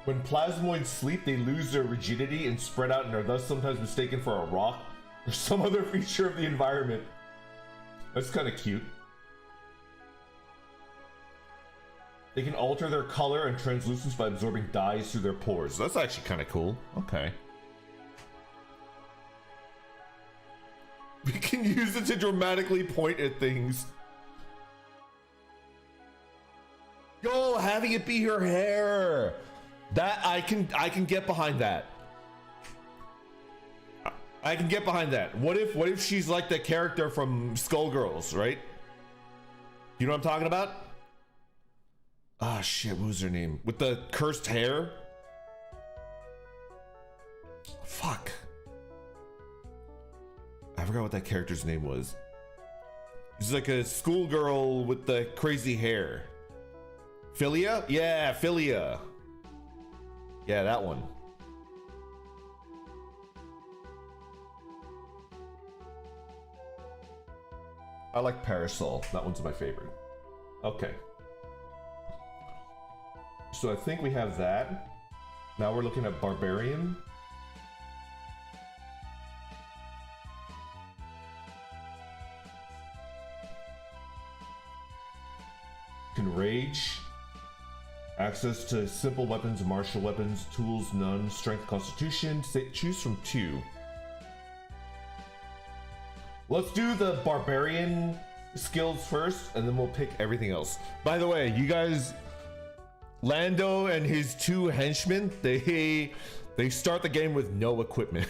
When plasmoids sleep, they lose their rigidity and spread out and are thus sometimes mistaken for a rock or some other feature of the environment. That's kind of cute. They can alter their color and translucence by absorbing dyes through their pores. That's actually kind of cool. Okay. We can use it to dramatically point at things. Yo, having it be her hair. That I can get behind that. I can get behind that. What if she's like the character from Skullgirls, right? You know what I'm talking about? Ah, shit, what was her name? With the cursed hair? Fuck. I forgot what that character's name was. She's like a schoolgirl with the crazy hair. Philia? Yeah, Philia. Yeah, that one. I like Parasol. That one's my favorite. Okay. So I think we have that. Now we're looking at Barbarian. Can rage. Access to simple weapons, martial weapons, tools, none, strength, constitution. Choose from 2. Let's do the barbarian skills first, and then we'll pick everything else. By the way, you guys, Lando and his 2 henchmen, they start the game with no equipment.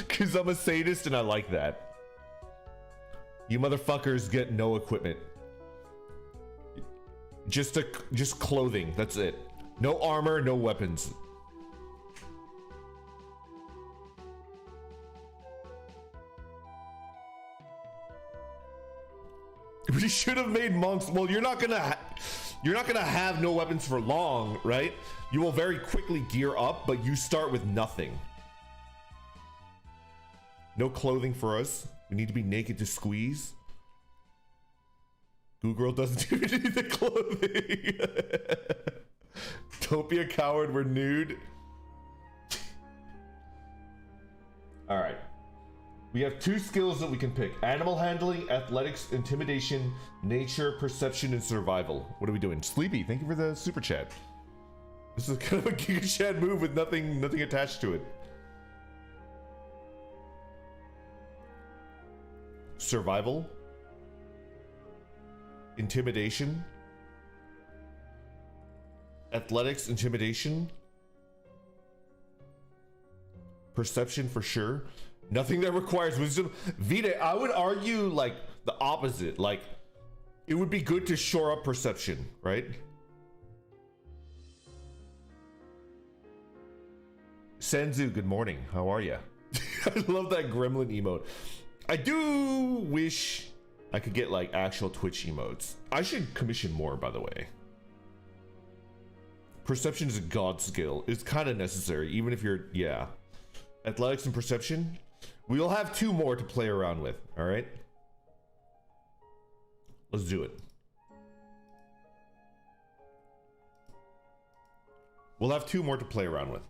Because I'm a sadist and I like that. You motherfuckers get no equipment. Just clothing, that's it. No armor, no weapons. We should have made monks. Well, you're not gonna have no weapons for long, right? You will very quickly gear up, but you start with nothing. No clothing for us. We need to be naked to squeeze. Goo Girl doesn't even need the clothing. Don't be a coward, we're nude. Alright. We have 2 skills that we can pick. Animal handling, athletics, intimidation, nature, perception, and survival. What are we doing? Sleepy, thank you for the super chat. This is kind of a Giga Chad move with nothing attached to it. Survival. Intimidation. Athletics, intimidation. Perception for sure. Nothing that requires wisdom. Vita, I would argue like the opposite. Like, it would be good to shore up perception, right? Senzu, good morning. How are you? I love that gremlin emote. I do wish I could get like actual Twitch emotes. I should commission more, by the way. Perception is a god skill. It's kind of necessary, even if you're, yeah. Athletics and perception. We'll have 2 more to play around with, all right? Let's do it. We'll have 2 more to play around with.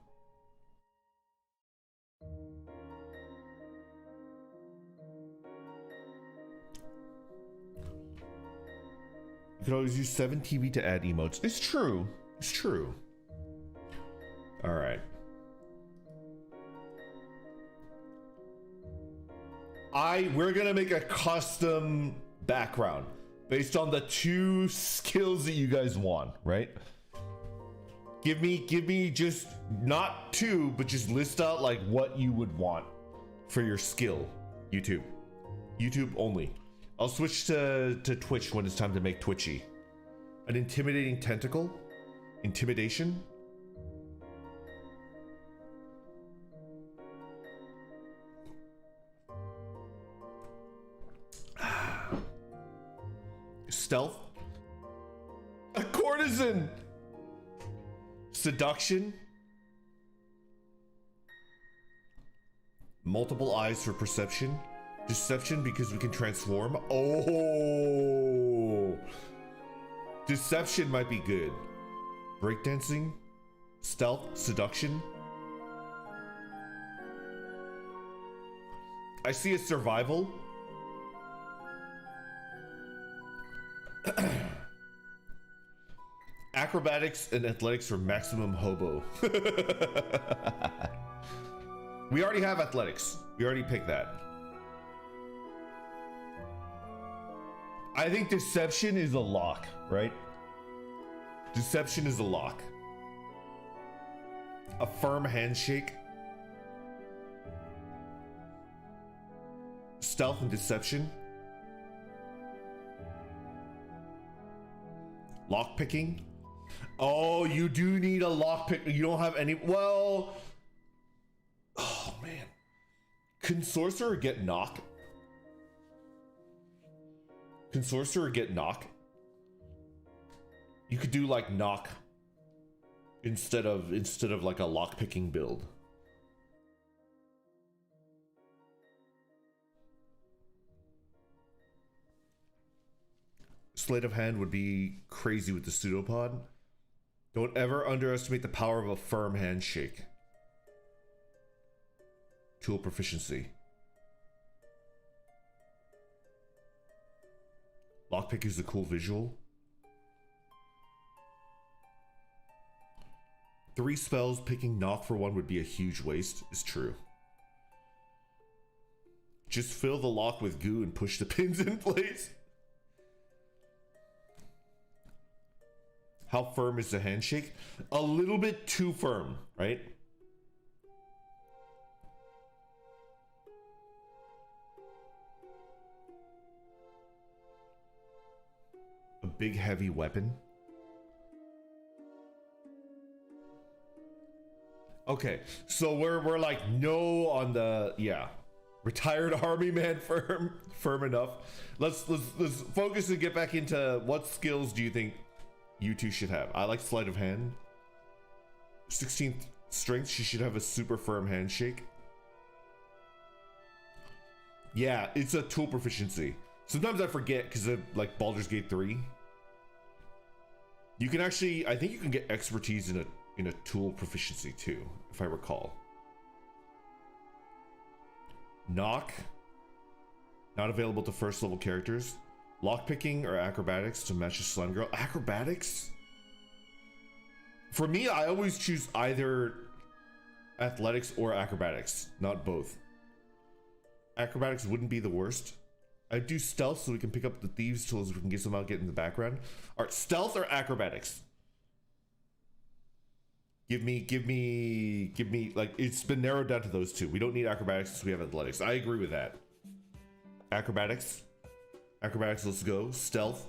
You could always use 7TV to add emotes. It's true. It's true. All right. We're gonna make a custom background based on the 2 skills that you guys want, right? Give me just not 2, but just list out like what you would want for your skill. YouTube only. I'll switch to Twitch when it's time to make Twitchy. An intimidating tentacle, intimidation. Stealth, a courtesan. Seduction, multiple eyes for perception, deception because we can transform. Oh, deception might be good. Breakdancing, stealth, seduction. I see a survival. Acrobatics and athletics for maximum hobo. We already have athletics. We already picked that. I think deception is a lock, right? Deception is a lock. A firm handshake. Stealth and deception. Lockpicking. Oh, you do need a lockpick. You don't have any. Well, oh man. Can sorcerer get knock? Can sorcerer get knock? You could do like knock instead of like a lockpicking build. Sleight of hand would be crazy with the pseudopod. Don't ever underestimate the power of a firm handshake. Tool proficiency. Lockpick is a cool visual. 3 spells, picking knock for 1 would be a huge waste. Is true. Just fill the lock with goo and push the pins in place. How firm is the handshake? A little bit too firm, right? A big heavy weapon. Okay, so we're like no on the, yeah. Retired army man, firm enough. Let's focus and get back into what skills do you think you two should have. I like sleight of hand. 16th strength, she should have a super firm handshake. Yeah, it's a tool proficiency. Sometimes I forget because of like Baldur's Gate 3. You can actually, I think you can get expertise in a tool proficiency too, if I recall. Knock, not available to first level characters. Lockpicking or acrobatics to match a slime girl. Acrobatics? For me, I always choose either athletics or acrobatics, not both. Acrobatics wouldn't be the worst. I'd do stealth so we can pick up the thieves tools. We can get some out, get in the background. All right, stealth or acrobatics? Give me, like, it's been narrowed down to those 2. We don't need acrobatics since we have athletics. I agree with that. Acrobatics. Acrobatics, let's go. Stealth.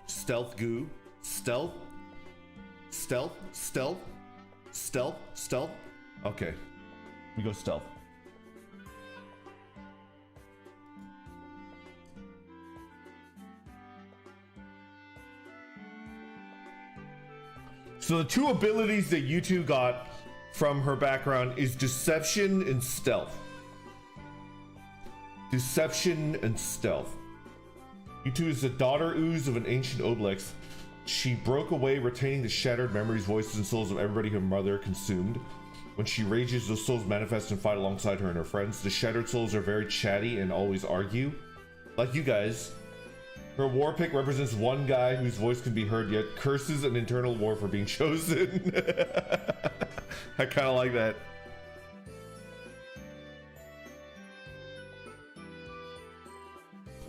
Stealth goo. Stealth. Stealth. Stealth. Stealth. Stealth. Okay. We go stealth. So the 2 abilities that you two got from her background is deception and stealth. Deception and stealth. Yutu is the daughter ooze of an ancient obelisk. She broke away, retaining the shattered memories, voices, and souls of everybody her mother consumed. When she rages, those souls manifest and fight alongside her and her friends. The shattered souls are very chatty and always argue. Like you guys. Her war pick represents one guy whose voice can be heard, yet curses an internal war for being chosen. I kind of like that.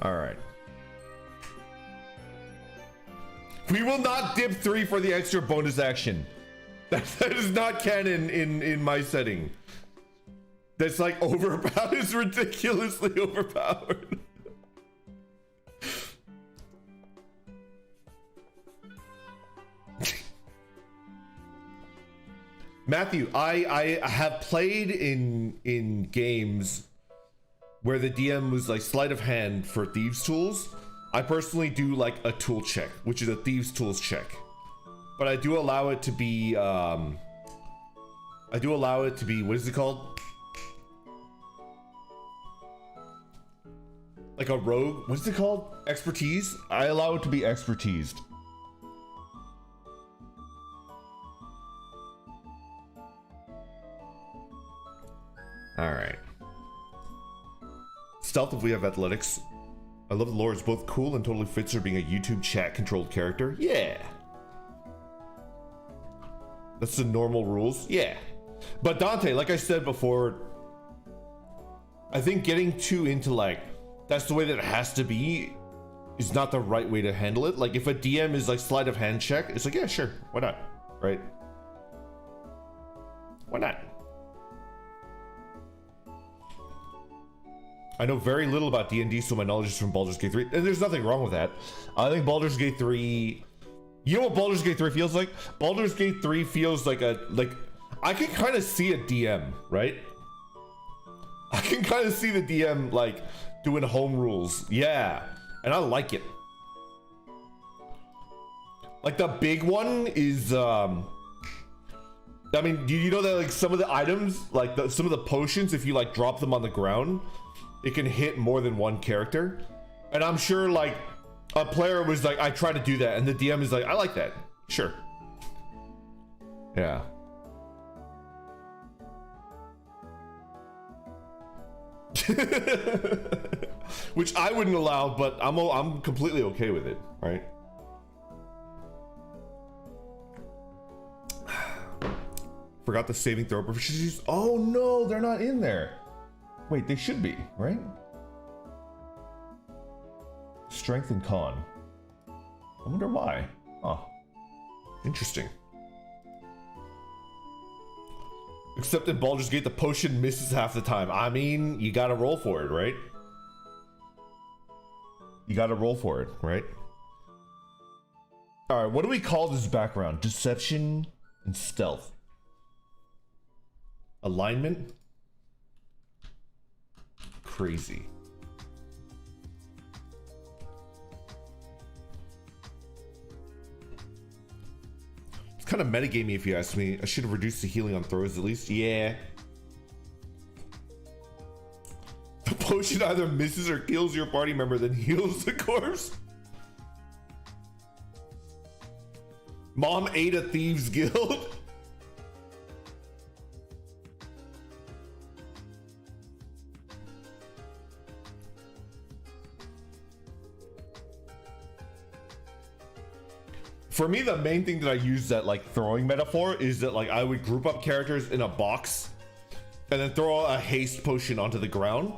All right. We will not dip 3 for the extra bonus action. That is not canon in my setting. That's like overpowered. It's ridiculously overpowered. Matthew, I have played in games where the DM was like sleight of hand for thieves tools. I personally do like a tool check, which is a thieves tools check, but I do allow it to be what is it called? Like a rogue, what is it called? Expertise? I allow it to be expertised. All right. Stealth if we have athletics. I love the lore. It's both cool and totally fits her being a YouTube chat controlled character. Yeah. That's the normal rules. Yeah. But Dante, like I said before, I think getting too into like, that's the way that it has to be is not the right way to handle it. Like if a DM is like sleight of hand check, it's like, yeah, sure. Why not? Right? Why not? I know very little about DND, so my knowledge is from Baldur's Gate 3, and there's nothing wrong with that. I think Baldur's Gate 3, you know what Baldur's Gate 3 feels like? Baldur's Gate 3 feels like I can kind of see a DM, right? I can kind of see the DM like doing home rules, yeah, and I like it. Like the big one is, I mean, do you know that like some of the items, like some of the potions, if you like drop them on the ground, it can hit more than one character. And I'm sure like a player was like, I try to do that, and the DM is like, I like that. Sure. Yeah. Which I wouldn't allow, but I'm completely okay with it, right? Forgot the saving throw proficiencies. Oh no, they're not in there. Wait, they should be, right? Strength and con. I wonder why. Oh, interesting. Except in Baldur's Gate, the potion misses half the time. I mean, you gotta roll for it, right? You gotta roll for it, right? All right, what do we call this background? Deception and stealth. Alignment. Crazy. It's kind of metagamey if you ask me. I should have reduced the healing on throws at least. Yeah. The potion either misses or kills your party member, then heals the corpse. Mom ate a thieves guild. For me, the main thing that I use that like throwing metaphor is that like I would group up characters in a box and then throw a haste potion onto the ground.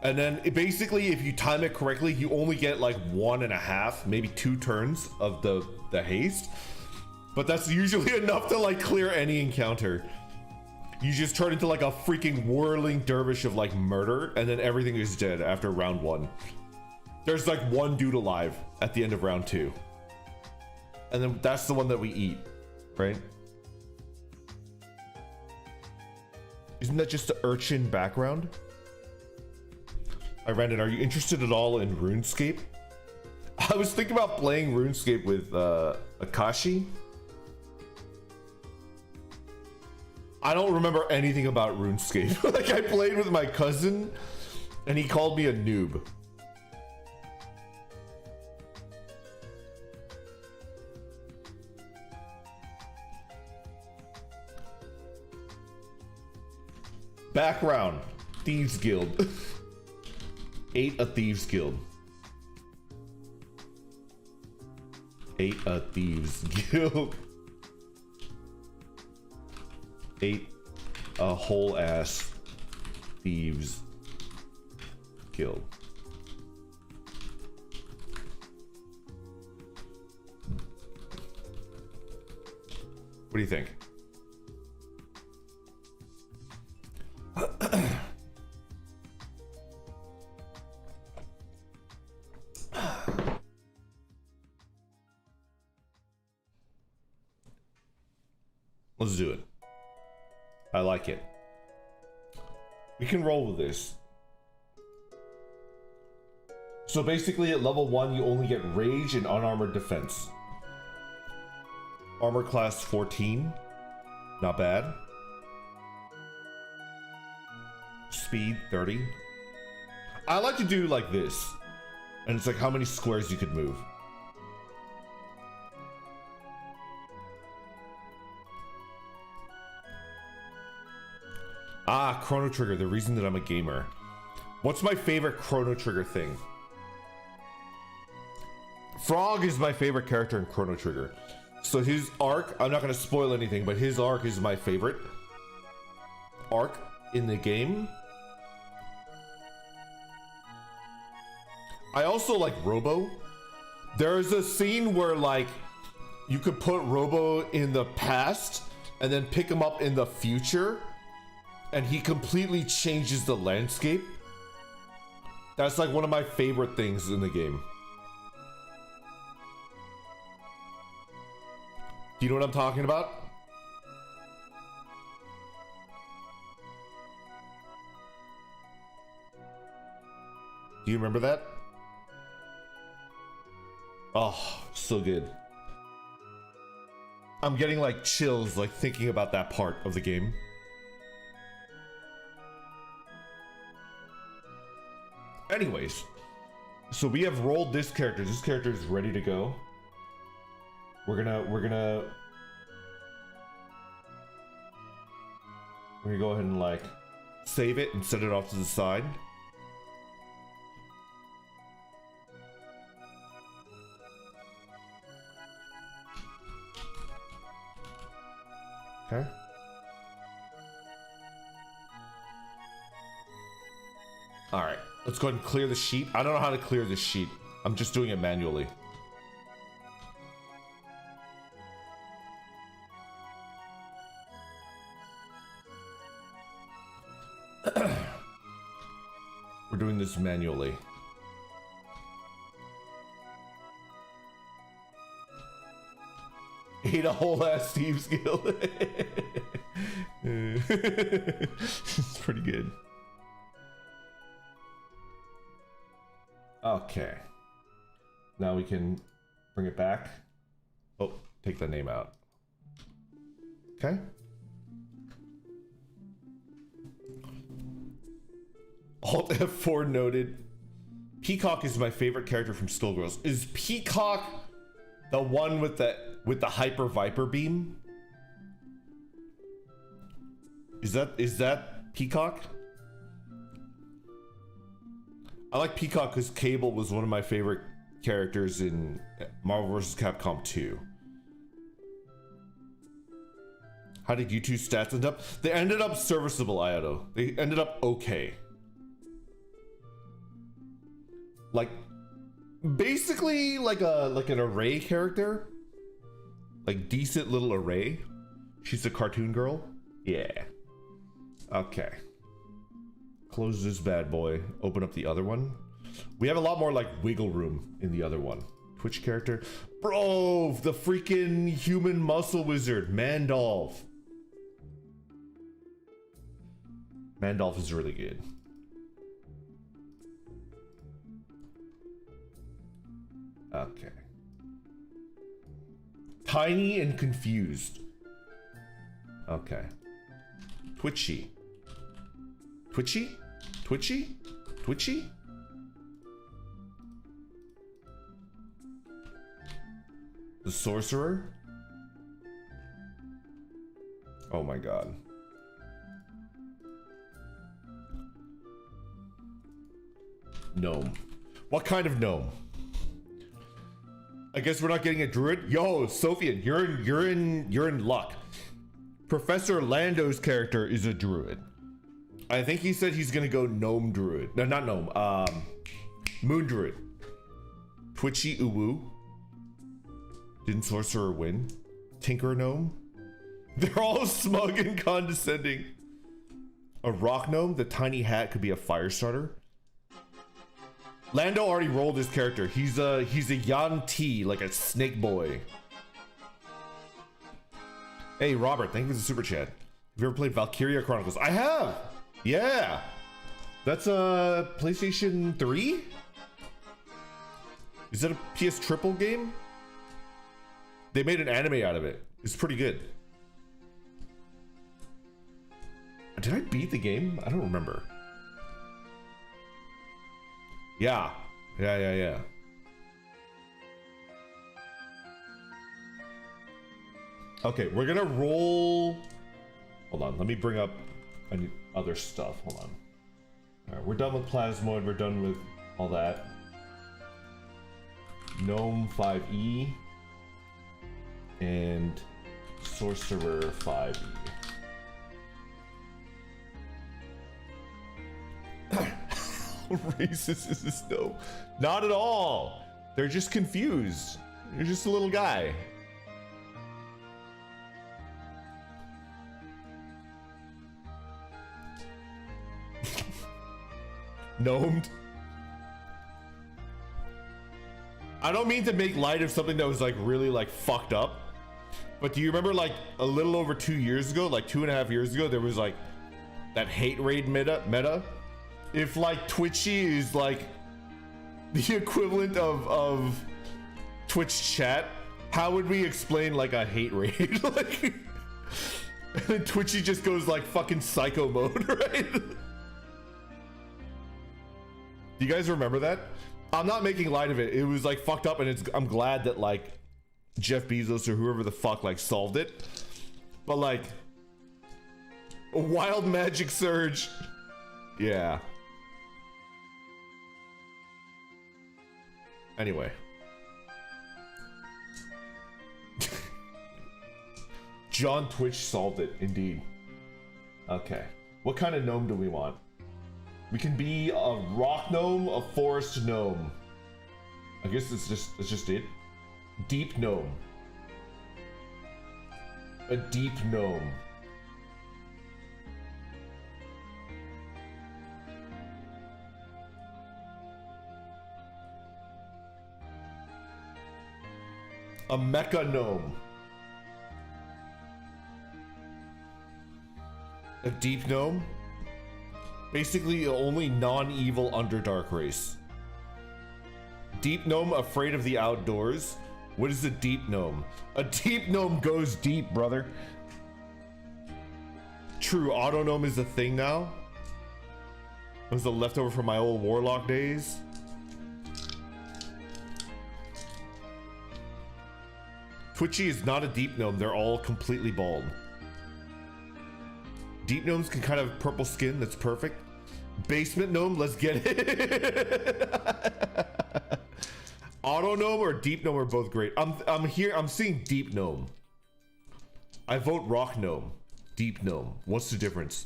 And then basically, if you time it correctly, you only get like 1.5, maybe 2 turns of the haste. But that's usually enough to like clear any encounter. You just turn into like a freaking whirling dervish of like murder, and then everything is dead after round 1. There's like 1 dude alive at the end of round 2. And then that's the one that we eat, right? Isn't that just the urchin background? I ran it. Are you interested at all in RuneScape? I was thinking about playing RuneScape with Akashi. I don't remember anything about RuneScape. Like I played with my cousin and he called me a noob. Background, Thieves Guild. Ate a Thieves Guild. Ate a thieves guild. Ate a whole ass thieves guild. What do you think? Let's do it. I like it. We can roll with this. So basically at level 1 you only get rage and unarmored defense. Armor class 14. Not bad. Speed 30. I like to do like this. And it's like how many squares you could move. Ah, Chrono Trigger, the reason that I'm a gamer. What's my favorite Chrono Trigger thing? Frog is my favorite character in Chrono Trigger. So his arc, I'm not going to spoil anything, but his arc is my favorite arc in the game. I also like Robo. There's a scene where like you could put Robo in the past and then pick him up in the future. And he completely changes the landscape. That's like one of my favorite things in the game. Do you know what I'm talking about? Do you remember that? Oh, so good. I'm getting like chills like thinking about that part of the game. Anyways, so we have rolled this character. This character is ready to go. We're gonna go ahead and like save it and set it off to the side. Okay. All right. Let's go ahead and clear the sheet. I don't know how to clear this sheet. I'm just doing it manually. We're doing this manually. Ate a whole ass Steve's Guild. It's pretty good. Okay. Now we can bring it back. Oh, take the name out. Okay. Alt F4 noted. Peacock is my favorite character from Skullgirls. Is Peacock the one with the hyper viper beam? Is that Peacock? I like Peacock because Cable was one of my favorite characters in Marvel vs. Capcom 2. How did you two stats end up? They ended up serviceable, Ayato. They ended up okay. Like, basically like an array character. Like decent little array. She's a cartoon girl. Yeah. Okay. Close this bad boy. Open up the other one. We have a lot more like wiggle room in the other one. Twitch character. Bro, the freaking human muscle wizard, Mandolph. Mandolph is really good. Okay. Tiny and confused. Okay. Twitchy. Twitchy? Twitchy? Twitchy? The sorcerer? Oh my god. Gnome. What kind of gnome? I guess we're not getting a druid. Yo, Sophian, you're in luck. Professor Lando's character is a druid. I think he said he's gonna go gnome druid. No, not gnome. Moon druid. Twitchy Uwu. Didn't sorcerer win? Tinker gnome. They're all smug and condescending. A rock gnome. The tiny hat could be a fire starter. Lando already rolled his character. He's a Yan T, like a snake boy. Hey Robert, thank you for the super chat. Have you ever played Valkyria Chronicles? I have. Yeah. That's a PlayStation 3? Is that a PS Triple game? They made an anime out of it. It's pretty good. Did I beat the game? I don't remember. Yeah. Yeah. Okay, we're gonna roll. Hold on, let me bring up other stuff. Hold on. Alright, we're done with Plasmoid, we're done with all that. Gnome 5e. And Sorcerer 5e. Racist is this? No, not at all. They're just confused. You're just a little guy. Gnomed. I don't mean to make light of something that was like really like fucked up, but do you remember like a little over 2 years ago, like 2.5 years ago, there was like that hate raid meta? If like Twitchy is like the equivalent of Twitch chat, how would we explain like a hate raid? Like, and then Twitchy just goes like fucking psycho mode, right? Do you guys remember that? I'm not making light of it. It was like fucked up, and I'm glad that like Jeff Bezos or whoever the fuck like solved it. But like a wild magic surge. Yeah. Anyway. John Twitch solved it, indeed. Okay. What kind of gnome do we want? We can be a rock gnome, a forest gnome. I guess it's just it. Deep gnome. A deep gnome. A mecha gnome. A deep gnome. Basically the only non-evil Underdark race. Deep gnome afraid of the outdoors. What is a deep gnome? A deep gnome goes deep, brother. True, auto gnome is a thing now. It was a leftover from my old warlock days. Twitchy is not a deep gnome, they're all completely bald. Deep gnomes can kind of have purple skin, that's perfect. Basement gnome, let's get it. Auto gnome or deep gnome are both great. I'm seeing deep gnome. I vote rock gnome. Deep gnome. What's the difference?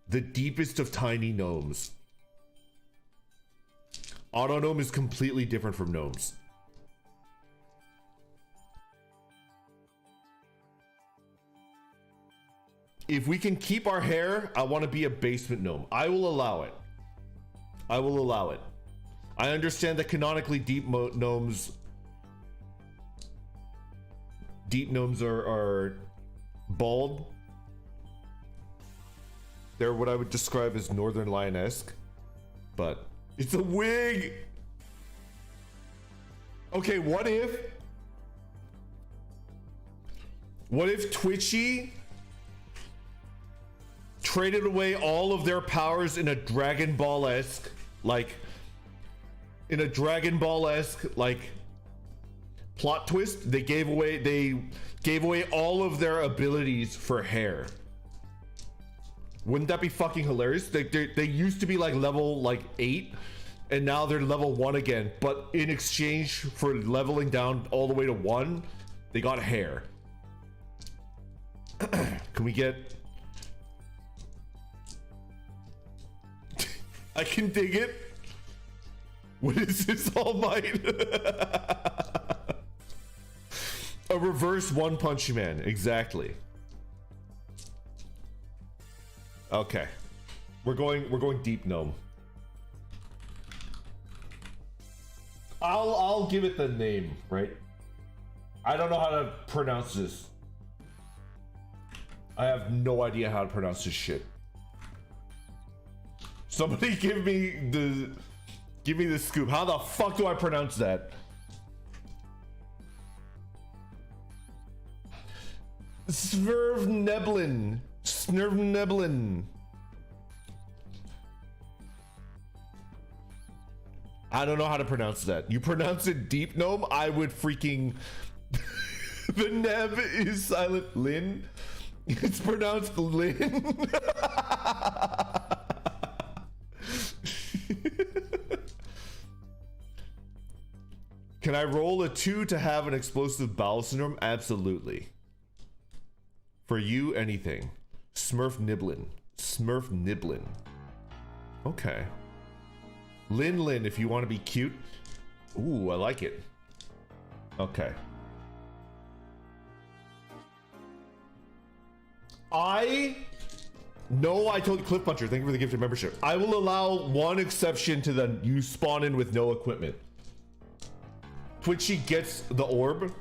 The deepest of tiny gnomes. Auto gnome is completely different from gnomes. If we can keep our hair, I want to be a basement gnome. I will allow it. I will allow it. I understand that canonically deep gnomes are bald. They're what I would describe as Northern Lion-esque, but it's a wig. Okay, what if Twitchy traded away all of their powers in a Dragon Ball-esque, like plot twist? They gave away all of their abilities for hair. Wouldn't that be fucking hilarious? They used to be like level like 8, and now they're level 1 again, but in exchange for leveling down all the way to 1, they got hair. Can we get... I can dig it. What is this, All Might? A reverse One Punch Man, exactly. Okay, we're going deep gnome. I'll give it the name, right? I don't know how to pronounce this. I have no idea how to pronounce this shit. Somebody give me the scoop. How the fuck do I pronounce that? Svervneblin. Snurvneblin. I don't know how to pronounce that. You pronounce it deep gnome? I would freaking... The neb is silent. Lin? It's pronounced Lin? Can I roll a 2 to have an explosive bowel syndrome? Absolutely. For you, anything. Smurf Niblin. Smurf Niblin. Okay. Lin, if you want to be cute. Ooh, I like it. Okay. No, I told Cliff Puncher, thank you for the gifted membership. I will allow one exception to the you spawn in with no equipment. Twitchy gets the orb.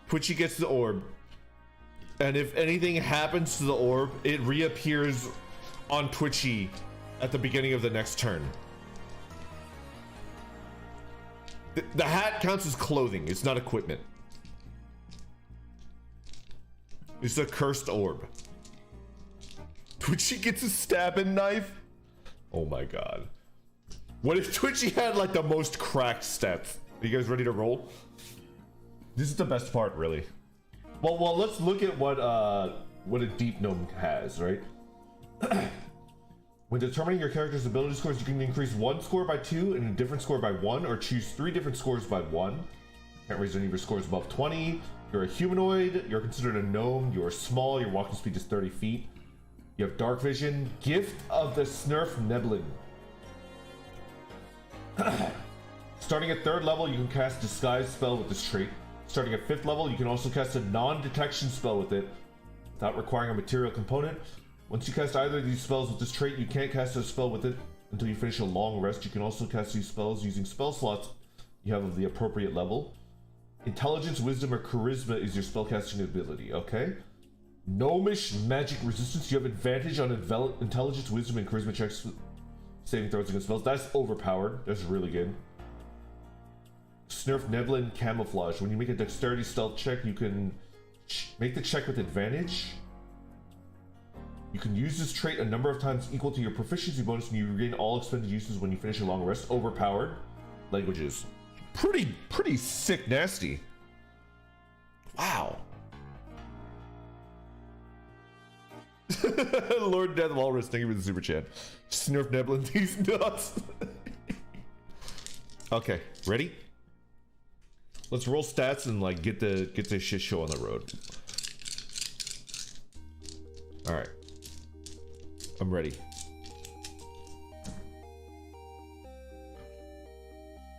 Twitchy gets the orb. And if anything happens to the orb, it reappears on Twitchy at the beginning of the next turn. The hat counts as clothing, it's not equipment. It's a cursed orb. Twitchy gets a stabbing knife? Oh my god. What if Twitchy had like the most cracked stats? Are you guys ready to roll? This is the best part, really. Well, let's look at what a deep gnome has, right? When determining your character's ability scores, you can increase one score by 2 and a different score by 1, or choose 3 different scores by 1. Can't raise any of your scores above 20. You're a humanoid. You're considered a gnome. You are small. Your walking speed is 30 feet. You have dark vision. Gift of the Snurf Neblin. Starting at 3rd level, you can cast Disguise spell with this trait. Starting at 5th level, you can also cast a non-detection spell with it, without requiring a material component. Once you cast either of these spells with this trait, you can't cast a spell with it until you finish a long rest. You can also cast these spells using spell slots you have of the appropriate level. Intelligence, Wisdom, or Charisma is your spellcasting ability, okay? Gnomish magic resistance. You have advantage on Intelligence, Wisdom, and Charisma checks, saving throws against spells. That's overpowered. That's really good. Snurf Neblin Camouflage. When you make a dexterity stealth check, you can make the check with advantage. You can use this trait a number of times equal to your proficiency bonus, and you regain all expended uses when you finish a long rest. Overpowered. Languages. Pretty sick nasty. Wow. Lord Death Walrus, thank you for the super chat. Snurf Neblin, these nuts. Okay, ready? Let's roll stats and like get the shit show on the road. All right, I'm ready.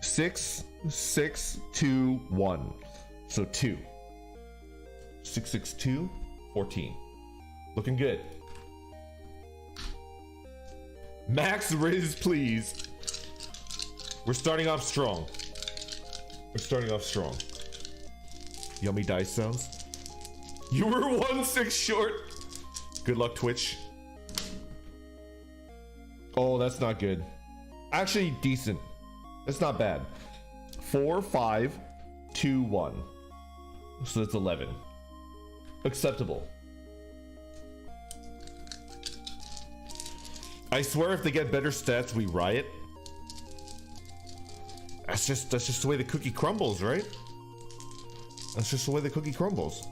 6, 6, 2, 1. So 2. 6, 6, 2, 14. Looking good. Max Riz, please. We're starting off strong. We're starting off strong. Yummy dice sounds. You were 1-6 short. Good luck, Twitch. Oh, that's not good. Actually, decent. That's not bad. 4, 5, 2, 1. So that's 11. Acceptable. I swear if they get better stats, we riot. That's just the way the cookie crumbles, right? That's just the way the cookie crumbles.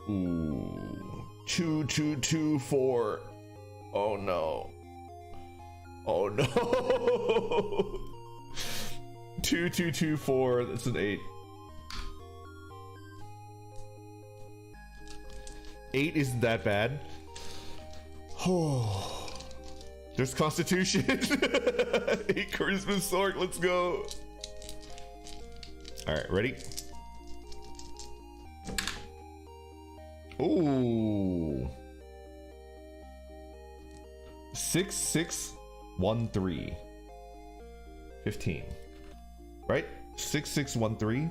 Ooh. 2, 2, 2, 4. Oh no. Oh no. 2, 2, 2, 4. That's an 8. 8 isn't that bad. Oh. There's Constitution. 8 Charisma Sork. Let's go. All right, ready? Ooh. 6, 6, 1, 3. 15. Right? 6, 6, 1, 3.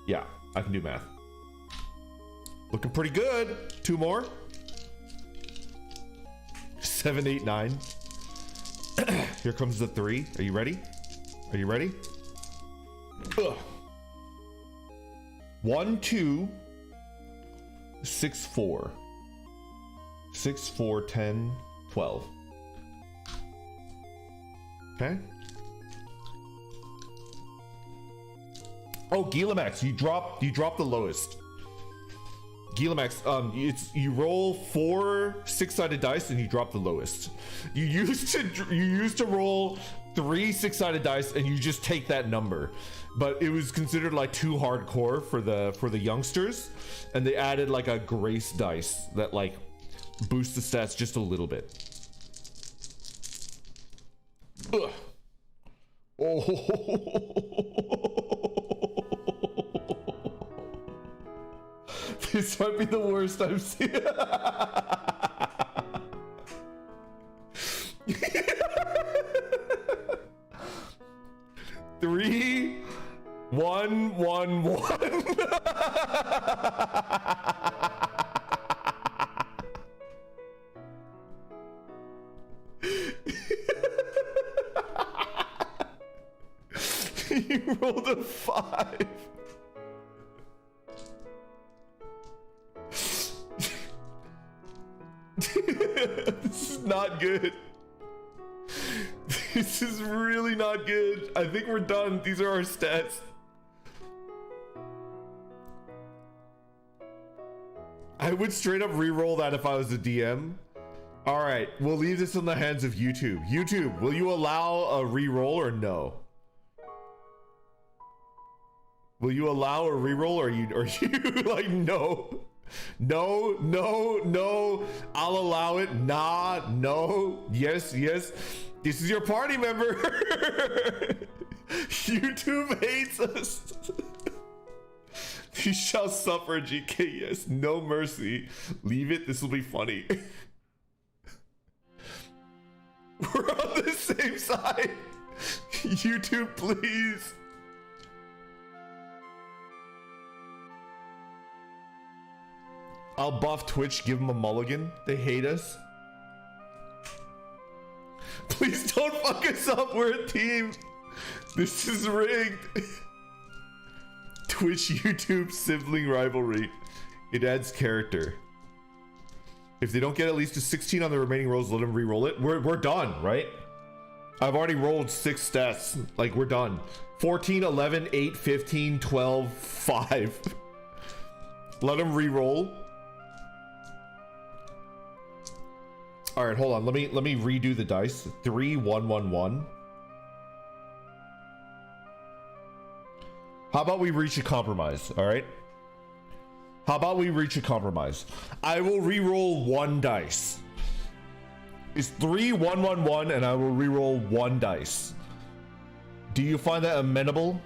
Yeah, I can do math. Looking pretty good. 2 more. 7, 8, 9. Here comes the 3. Are you ready? Are you ready? Ugh. 1, 2, 6, 4. 6, 4, 10, 12. Okay. Oh, Gilamax, you drop the lowest. Gilamax, you roll 4 6-sided dice and you drop the lowest. You used to roll 3 6-sided dice and you just take that number, but it was considered like too hardcore for the youngsters, and they added like a grace dice that like boosts the stats just a little bit. Ugh. Oh. This might be the worst I've seen. 3, 1, 1, 1. You rolled a 5. This is not good. This is really not good. I think we're done. These are our stats. I would straight up re-roll that if I was a DM. All right, we'll leave this in the hands of YouTube. YouTube, will you allow a re-roll or no? Will you allow a re-roll, or are you like no? No, no, no. I'll allow it. Nah, no. Yes, yes. This is your party member. YouTube hates us. You shall suffer, GK. Yes, no mercy. Leave it. This will be funny. We're on the same side. YouTube, please. I'll buff Twitch, give them a mulligan. They hate us. Please don't fuck us up. We're a team. This is rigged. Twitch, YouTube, sibling rivalry. It adds character. If they don't get at least a 16 on the remaining rolls, let them re-roll it. We're done, right? I've already rolled 6 stats. Like, we're done. 14, 11, 8, 15, 12, 5. Let them re-roll. All right, hold on. Let me redo the dice. 3, 1, 1, 1. How about we reach a compromise? All right. How about we reach a compromise? I will re-roll 1 dice. It's 3, 1, 1, 1, and I will re-roll 1 dice. Do you find that amenable?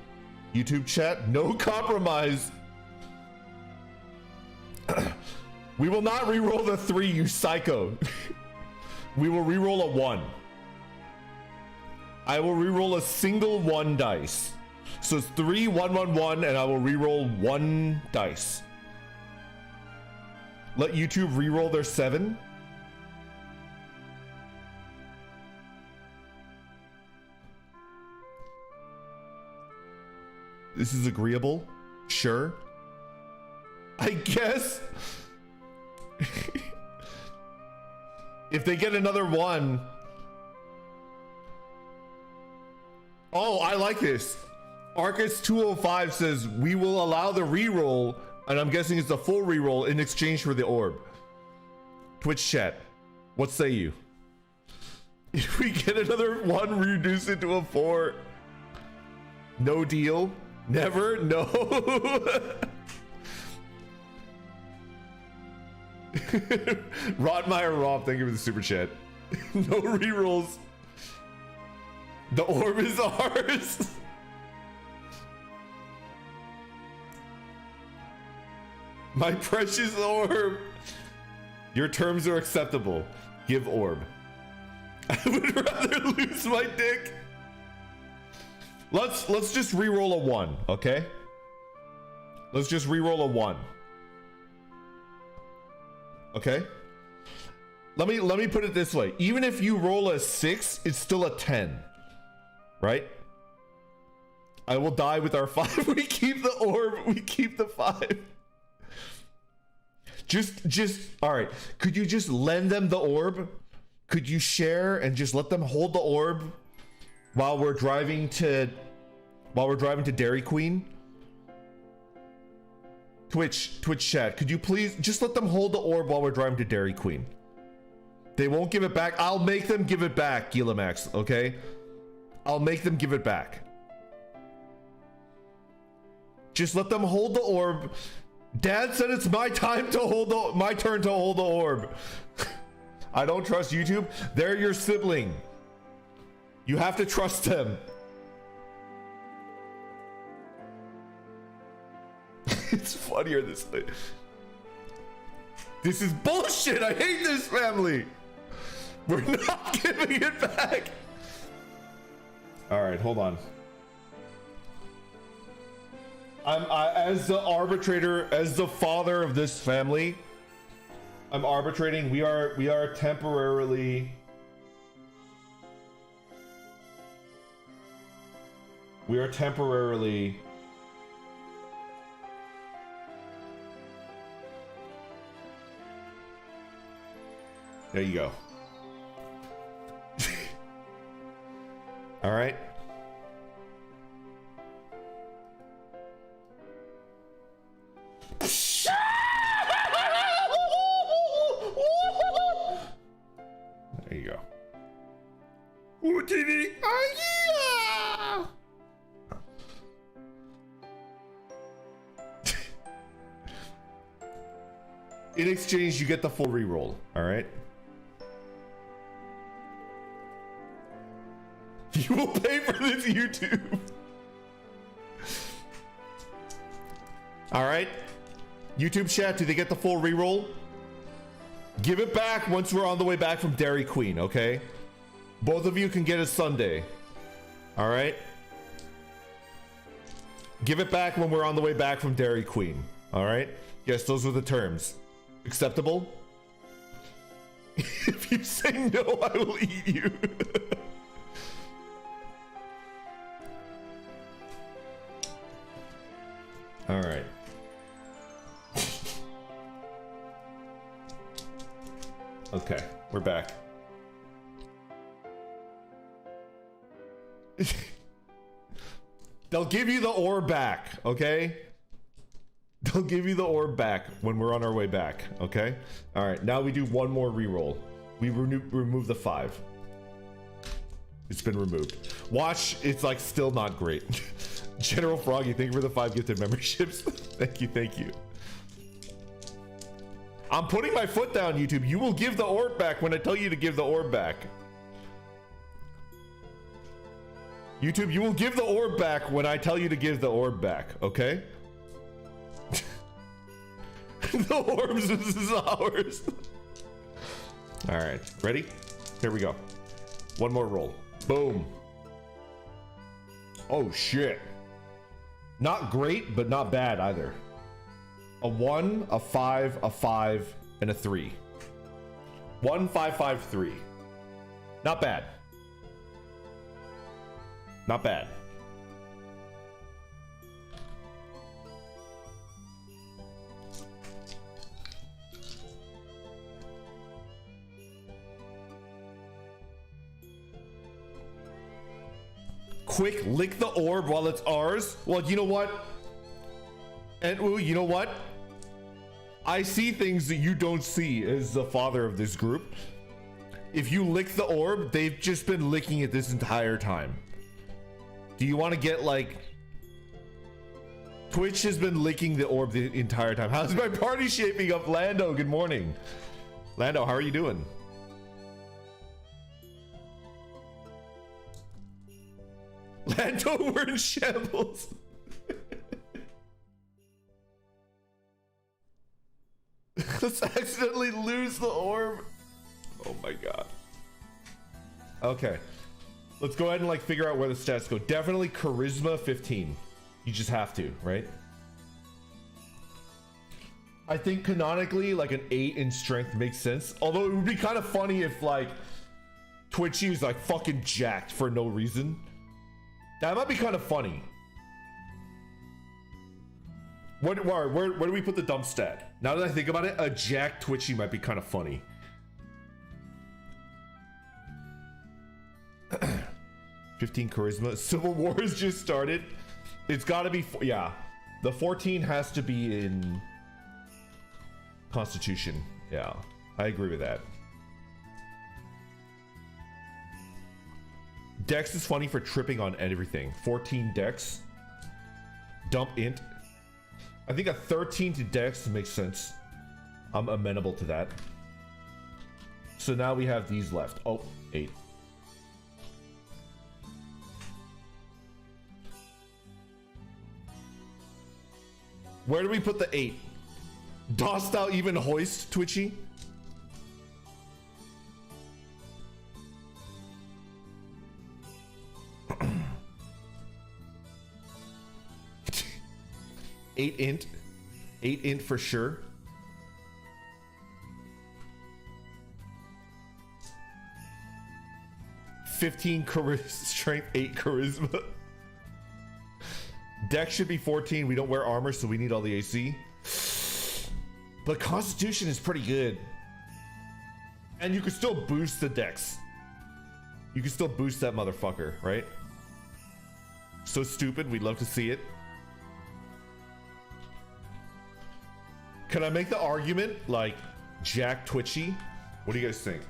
YouTube chat? No compromise. We will not re-roll the 3, you psycho. We will re-roll a 1. I will re-roll a single 1 dice. So it's 3, 1, 1, 1, and I will re-roll 1 dice. Let YouTube re-roll their 7. This is agreeable? Sure. I guess. If they get another 1. Oh, I like this. Arcus 205 says we will allow the reroll, and I'm guessing it's a full reroll in exchange for the orb. Twitch chat, what say you? If we get another 1, reduce it to a 4. No deal. Never. No. Rotmeyer Rob, thank you for the super chat. No rerolls. The orb is ours. My precious orb. Your terms are acceptable. Give orb. I would rather lose my dick. Let's just re-roll a 1, okay? Let's just re-roll a 1. Okay? Let me put it this way. Even if you roll a 6, it's still a 10. Right? I will die with our 5. We keep the orb. We keep the 5. Just all right. Could you just lend them the orb? Could you share and just let them hold the orb while we're driving to Dairy Queen? Twitch chat, could you please just let them hold the orb while we're driving to Dairy Queen? They won't give it back. I'll make them give it back, Gilamax, okay? I'll make them give it back. Just let them hold the orb. Dad said it's my time to hold my turn to hold the orb. I don't trust YouTube. They're your sibling. You have to trust them. It's funnier this way. This is bullshit. I hate this family. We're not giving it back. All right, hold on. As the arbitrator, as the father of this family, I'm arbitrating. We are temporarily. We are temporarily. There you go. All right. There you go. In exchange, you get the full reroll. All right. You will pay for this, YouTube. All right. YouTube chat, do they get the full reroll? Give it back once we're on the way back from Dairy Queen, okay? Both of you can get a sundae. All right. Give it back when we're on the way back from Dairy Queen. All right. Yes, those were the terms. Acceptable? If you say no, I will eat you. All right. Okay, we're back. They'll give you the orb back, okay? They'll give you the orb back when we're on our way back, okay? All right, now we do one more reroll. We remove the 5. It's been removed. Watch, it's like still not great. General Froggy, thank you for the 5 gifted memberships. Thank you, thank you. I'm putting my foot down, YouTube. You will give the orb back when I tell you to give the orb back. YouTube, you will give the orb back when I tell you to give the orb back, okay? The orbs is ours. All right, ready? Here we go. One more roll. Boom. Oh, shit. Not great, but not bad either. A 1, a 5, a 5, and a 3. 1, 5, 5, 3. Not bad. Not bad. Quick, lick the orb while it's ours. Well, you know what? And ooh, you know what? I see things that you don't see as the father of this group. If you lick the orb, they've just been licking it this entire time. Do you want to get like... Twitch has been licking the orb the entire time. How's my party shaping up? Lando, good morning. Lando, how are you doing? Lando, we're in shambles. Let's accidentally lose the orb. Oh my god. Okay. Let's go ahead and like figure out where the stats go. Definitely charisma 15. You just have to, right? I think canonically like an 8 in strength makes sense. Although it would be kind of funny if like Twitchy was like fucking jacked for no reason. That might be kind of funny. Where do we put the dump stat? Now that I think about it, a jacked Twitchy might be kind of funny. 15 charisma. Civil War has just started. It's got to be, yeah. The 14 has to be in Constitution. Yeah, I agree with that. Dex is funny for tripping on everything. 14 Dex. Dump int. I think a 13 to Dex makes sense. I'm amenable to that. So now we have these left. Oh, 8. Where do we put the 8? Dost thou even hoist, Twitchy? Eight int for sure. $15 charisma, strength, 8 charisma. Dex should be 14. We don't wear armor, so we need all the AC. But Constitution is pretty good. And you can still boost the Dex. You can still boost that motherfucker, right? So stupid, we'd love to see it. Can I make the argument, like, Jack Twitchy? What do you guys think?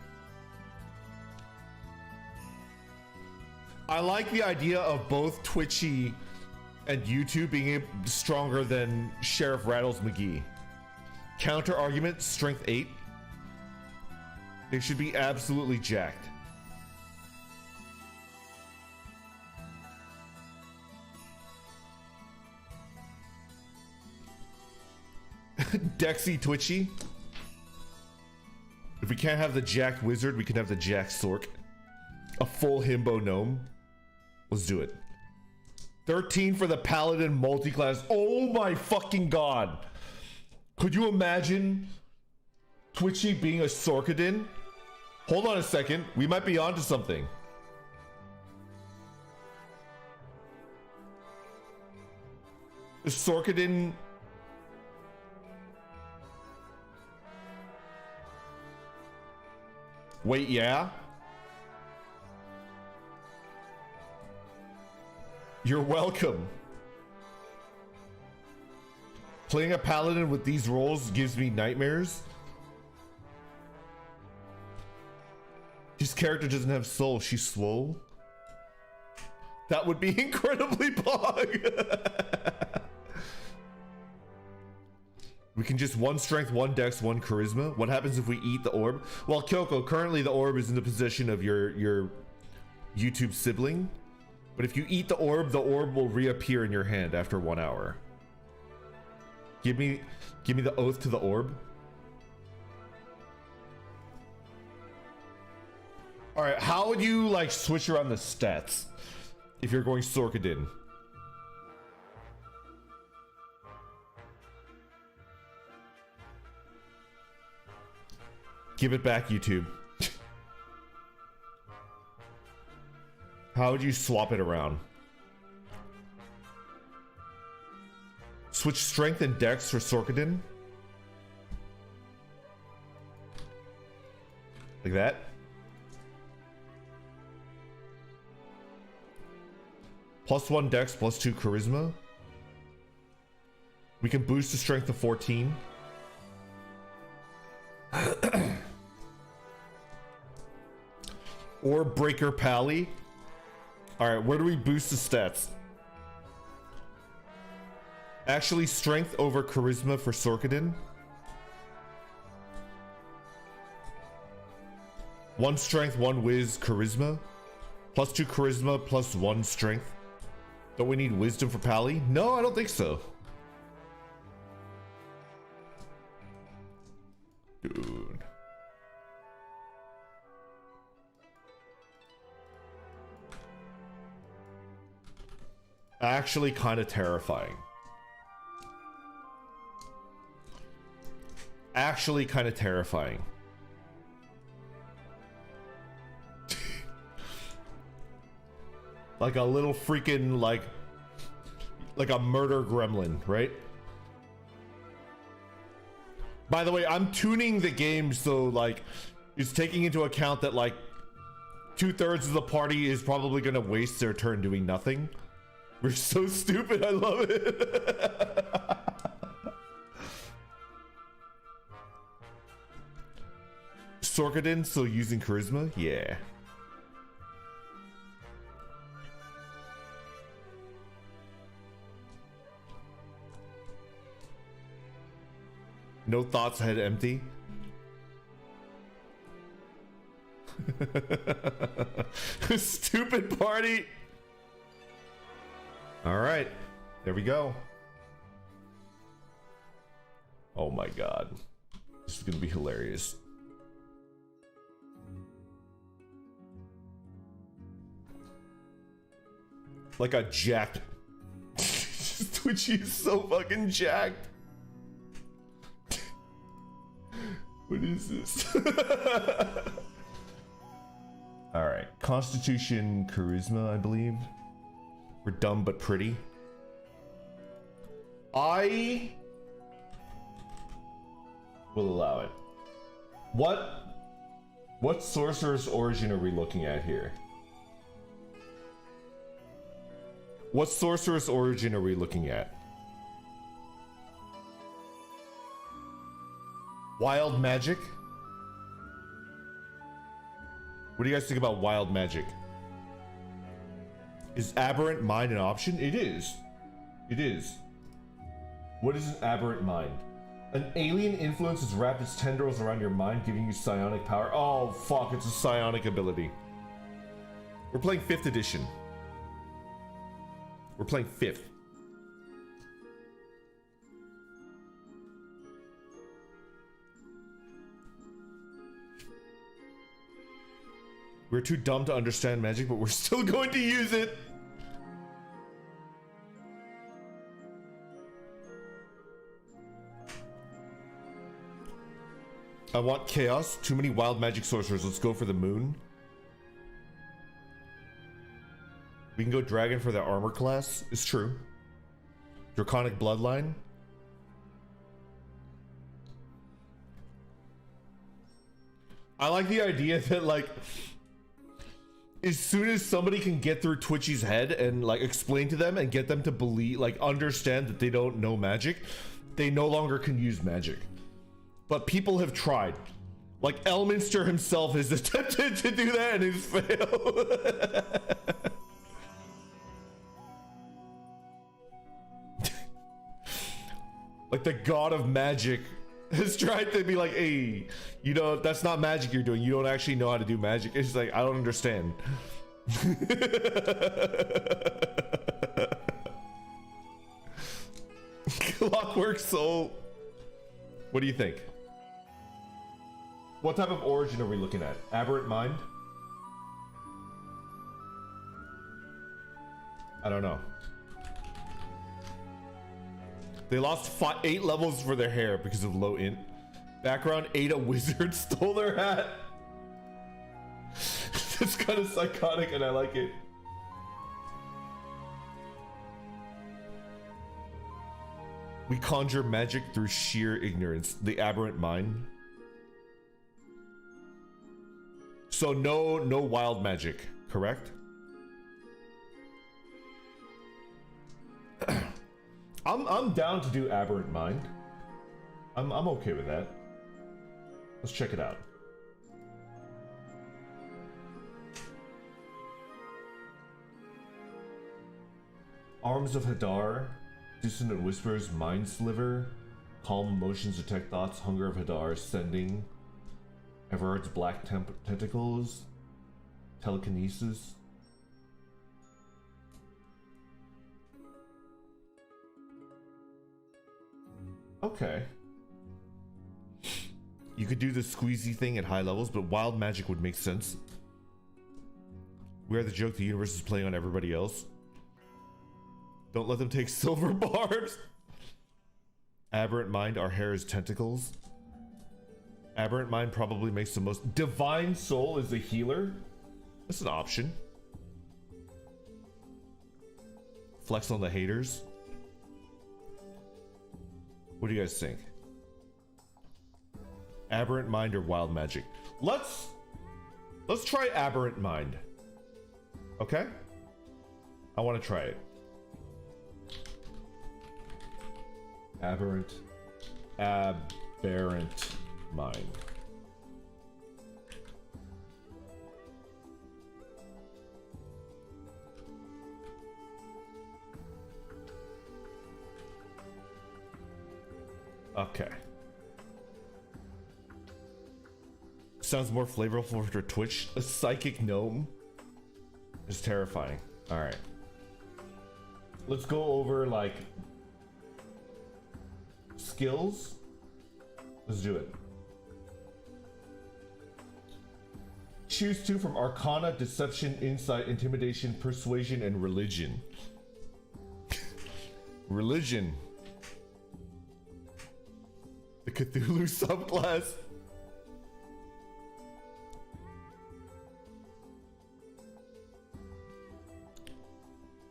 I like the idea of both Twitchy and YouTube being stronger than Sheriff Rattles McGee. Counter argument, strength 8. They should be absolutely jacked. Dexy Twitchy. If we can't have the jacked wizard, we can have the jacked sork. A full himbo gnome. Let's do it. 13 for the paladin multi-class. Oh my fucking god. Could you imagine Twitchy being a Sorkadin? Hold on a second. We might be onto something. Is Sorkadin... Wait, yeah? You're welcome. Playing a paladin with these rolls gives me nightmares. His character doesn't have soul. She's swole. That would be incredibly pog. We can just 1 strength, 1 dex, 1 charisma. What happens if we eat the orb? Well, Kyoko, currently the orb is in the position of your YouTube sibling. But if you eat the orb will reappear in your hand after 1 hour. Give me the oath to the orb. All right, how would you like switch around the stats if you're going Sorkadin? Give it back, YouTube. How would you swap it around? Switch strength and dex for Sorkadin. Like that. +1 dex, +2 charisma. We can boost the strength to 14. Or Breaker Pally. Alright, where do we boost the stats? Actually, strength over charisma for Sorkadin. 1 strength, 1 whiz, charisma. +2 charisma, +1 strength. Don't we need wisdom for Pally? No, I don't think so. Dude. Actually kind of terrifying. Actually kind of terrifying. Like a little freaking like a murder gremlin, right? By the way, I'm tuning the game so like it's taking into account that like 2/3 of the party is probably gonna waste their turn doing nothing. We're so stupid, I love it. Sorkadin still using charisma? Yeah. No thoughts, head empty. Stupid party. All right, there we go. Oh my god, this is gonna be hilarious. Like a jacked. Twitchy is so fucking jacked. What is this? All right, Constitution, Charisma, I believe. We're dumb but pretty. I will allow it. What sorcerer's origin are we looking at here? What sorcerer's origin are we looking at? Wild magic? What do you guys think about wild magic? Is aberrant mind an option? It is. It is. What is an aberrant mind? An alien influence has wrapped its tendrils around your mind, giving you psionic power. Oh, fuck, it's a psionic ability. We're playing 5th edition. We're playing 5th. We're too dumb to understand magic, but we're still going to use it. I want chaos. Too many wild magic sorcerers. Let's go for the moon. We can go dragon for the armor class. It's true. Draconic bloodline. I like the idea that like as soon as somebody can get through Twitchy's head and like explain to them and get them to believe, like understand that they don't know magic, they no longer can use magic. But people have tried. Like Elminster himself has attempted to do that and has failed. Like the god of magic has tried to be like, hey, you know, that's not magic you're doing. You don't actually know how to do magic. It's like, I don't understand. Clockwork Soul. What do you think? What type of origin are we looking at? Aberrant mind? I don't know. They lost 8 levels for their hair because of low int. Background, Ada Wizard stole their hat. It's kind of psychotic and I like it. We conjure magic through sheer ignorance. The aberrant mind. So no wild magic, correct? I'm down to do aberrant mind. I'm okay with that. Let's check it out. Arms of Hadar, Dissonant Whispers, Mind Sliver, Calm Emotions, Detect Thoughts, Hunger of Hadar, Sending, Everard's Black Tentacles, Telekinesis. Okay. You could do the squeezy thing at high levels, but wild magic would make sense. We are the joke the universe is playing on everybody else. Don't let them take silver barbs. Aberrant Mind, our hair is tentacles. Aberrant Mind probably makes the most. Divine Soul is a healer. That's an option. Flex on the haters. What do you guys think? Aberrant Mind or Wild Magic? Let's try Aberrant Mind. Okay? I want to try it. Aberrant Mind. Okay. Sounds more flavorful for Twitch. A psychic gnome is terrifying. All right. Let's go over like skills. Let's do it. Choose two from Arcana, Deception, Insight, Intimidation, Persuasion, and Religion. Religion. The Cthulhu subclass.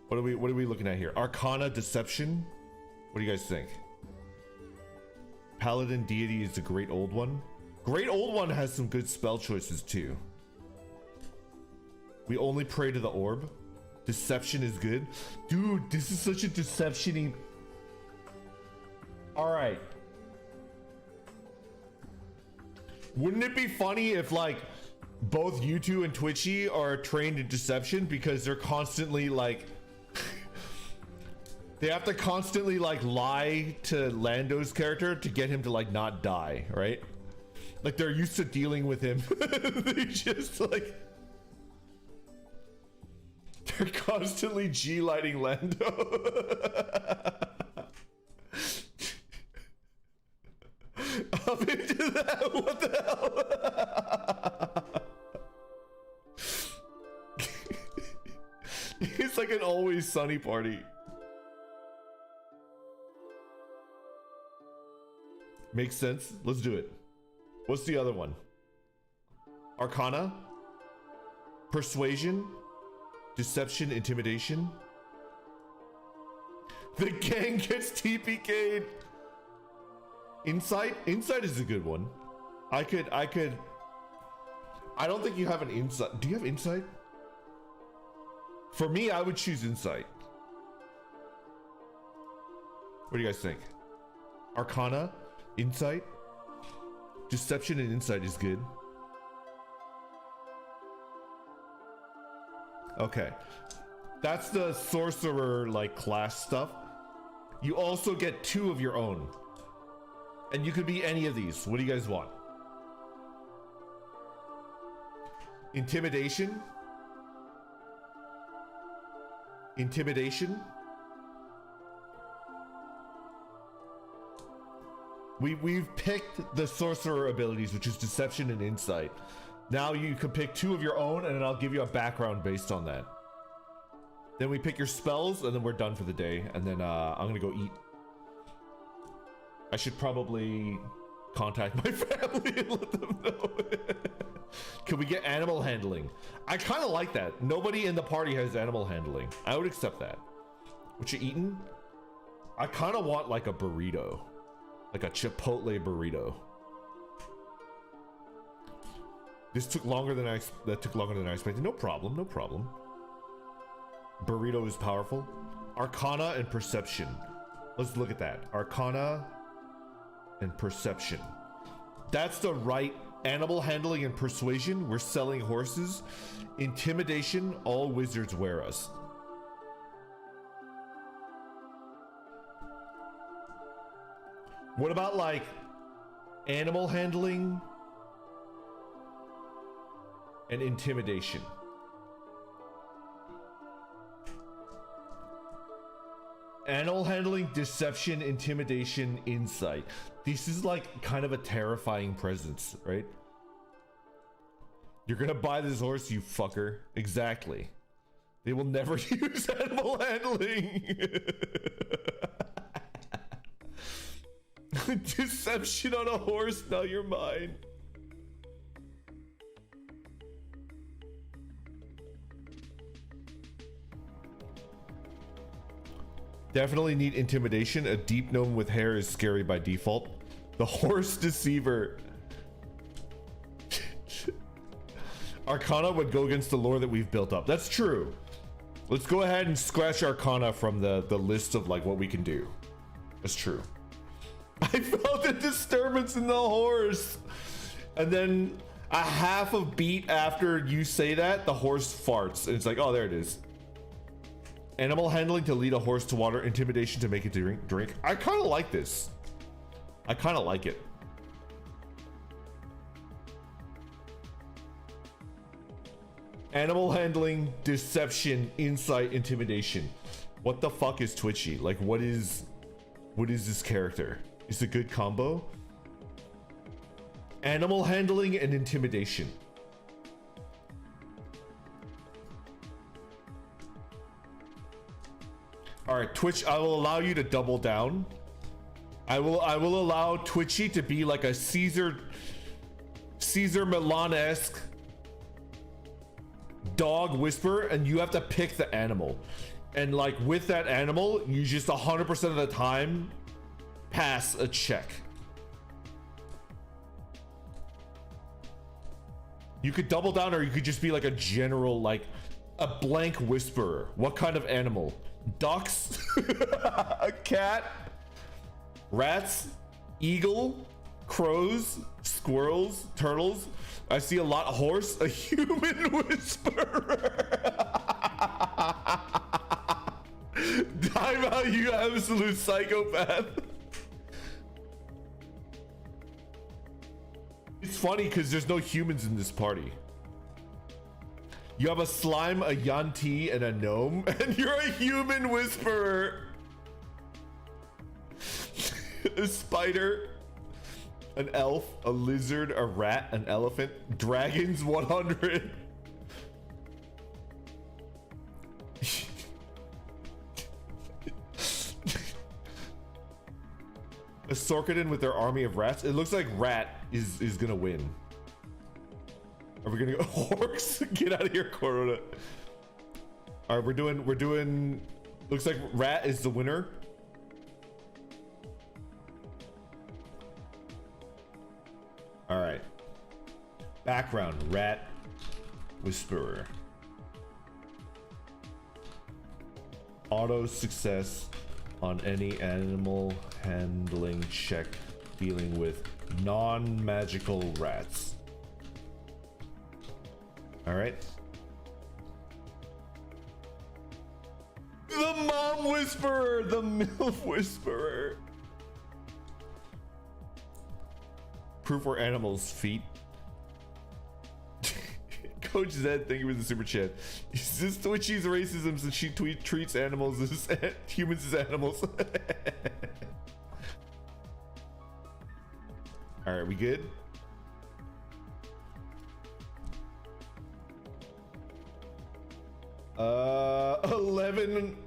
What are we looking at here? Arcana, Deception. What do you guys think? Paladin, Deity is the Great Old One. Great Old One has some good spell choices too. We only pray to the orb. Deception is good. Dude, this is such a deception-y. All right. Wouldn't it be funny if like both you two and Twitchy are trained in deception because they're constantly like they have to constantly like lie to Lando's character to get him to like not die, right? Like they're used to dealing with him. They just like they're constantly G-lighting Lando. I'm into that. What the hell? It's like an Always Sunny party. Makes sense. Let's do it. What's the other one? Arcana, Persuasion, Deception, Intimidation. The gang gets TPK'd. Insight? Insight is a good one. I don't think you have an insight. Do you have insight? For me, I would choose insight. What do you guys think? Arcana, insight, deception, and insight is good. Okay. That's the sorcerer like class stuff. You also get two of your own. And you could be any of these. What do you guys want? Intimidation. Intimidation. We've picked the sorcerer abilities, which is deception and insight. Now you can pick two of your own, and then I'll give you a background based on that. Then we pick your spells, and then we're done for the day. And then I'm gonna go eat. I should probably contact my family and let them know. Can we get animal handling? I kind of like that. Nobody in the party has animal handling. I would accept that. What you eating? I kind of want like a burrito. Like a Chipotle burrito. This took longer than I expected. No problem, no problem. Burrito is powerful. Arcana and Perception. Let's look at that. Arcana and Perception. That's the right. Animal handling and persuasion. We're selling horses. Intimidation. All wizards wear us. What about like animal handling and intimidation? Animal handling, deception, intimidation, insight. This is like kind of a terrifying presence, right? You're gonna buy this horse, you fucker. Exactly. They will never use animal handling. Deception on a horse, now you're mine. Definitely need intimidation. A deep gnome with hair is scary by default. The horse deceiver. Arcana would go against the lore that we've built up. That's true. Let's go ahead and scratch Arcana from the list of like what we can do. That's true. I felt a disturbance in the horse. And then a half a beat after you say that, the horse farts. And it's like, oh, there it is. Animal handling to lead a horse to water, intimidation to make it drink. I kind of like this. I kind of like it. Animal handling, deception, insight, intimidation. What the fuck is Twitchy? Like, what is this character? Is it a good combo? Animal handling and intimidation. All right, Twitch, I will allow you to double down. I will allow Twitchy to be like a Caesar Milan-esque dog whisperer, and you have to pick the animal. And like with that animal, you just 100% of the time pass a check. You could double down, or you could just be like a general, like a blank whisperer. What kind of animal? Ducks, a cat, rats, eagle, crows, squirrels, turtles. I see a lot of horse, a human whisperer. Time out, you absolute psychopath. It's funny because there's no humans in this party. You have a slime, a Yanti, and a gnome, and you're a human whisperer. A spider, an elf, a lizard, a rat, an elephant, dragons 100. A Sorkadin with their army of rats. It looks like rat is gonna win. Are we gonna go horse? Get out of here, Corona. All right, we're doing. Looks like rat is the winner. All right. Background: rat whisperer. Auto success on any animal handling check dealing with non-magical rats. All right. The mom whisperer, the MILF whisperer. Proof we're animals, feet. Coach Zed, thank you for the super chat. Is this Twitchy's racism since she treats animals as humans as animals? All right, we good? Uh, 11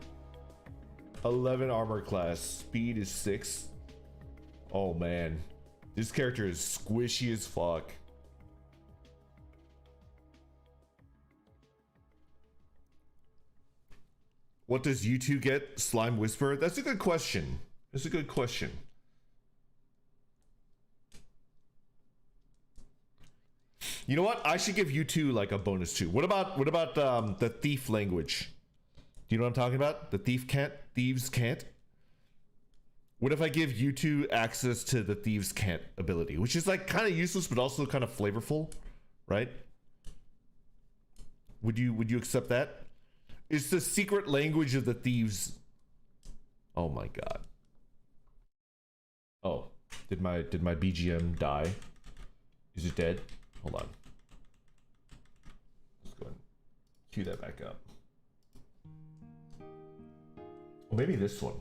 armor class. Speed is 6. Oh man, this character is squishy as fuck. What does U2 get? Slime Whisperer? That's a good question. That's a good question. You know what? I should give U2 like a bonus too. What about the thief language? Do you know what I'm talking about? The thieves can't. What if I give U2 access to the thieves can't ability, which is like kind of useless but also kind of flavorful, right? Would you accept that? It's the secret language of the thieves. Oh my god. Oh, Did my BGM die? Is it dead? Hold on. Let's go and cue that back up. Or maybe this one.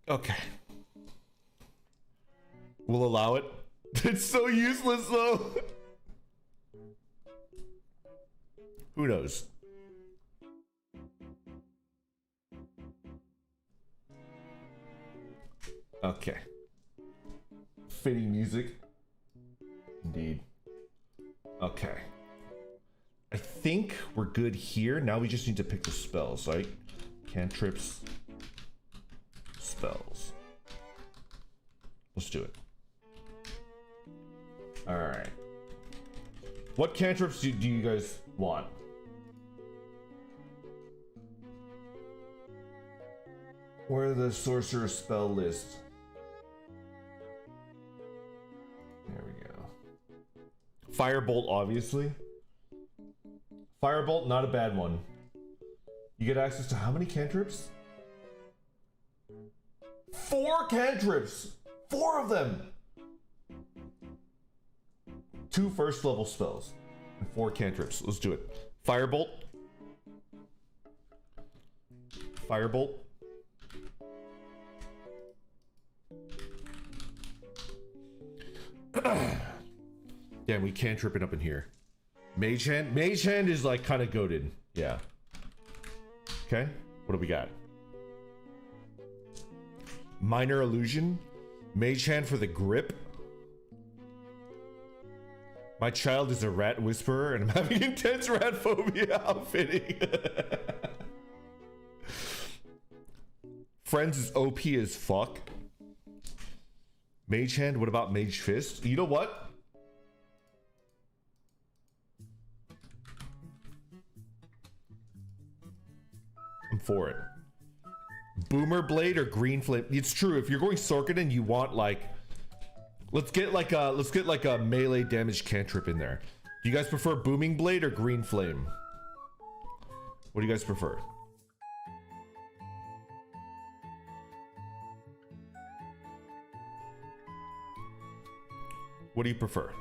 Okay. We'll allow it. It's so useless though. Who knows? Okay. Fitting music. Indeed. Okay. I think we're good here. Now we just need to pick the spells, right? Cantrips. Spells. Let's do it. Alright. What cantrips do you guys want? Where are the sorcerer spell list? There we go. Firebolt, obviously. Firebolt, not a bad one. You get access to how many cantrips? 4 cantrips! 4 of them! 2 first level spells and 4 cantrips. Let's do it. Firebolt. Firebolt. Damn, we cantrip it up in here. Mage Hand? Mage Hand is like kind of goated. Yeah. Okay. What do we got? Minor Illusion. Mage Hand for the grip. My child is a rat whisperer and I'm having intense rat phobia. How fitting. Friends is OP as fuck. Mage Hand, what about Mage Fist? You know what? I'm for it. Boomer Blade or Green Flame? It's true, if you're going Sorkinen, you want like... Let's get like a melee damage cantrip in there. Do you guys prefer Booming Blade or Green Flame? What do you guys prefer? What do you prefer?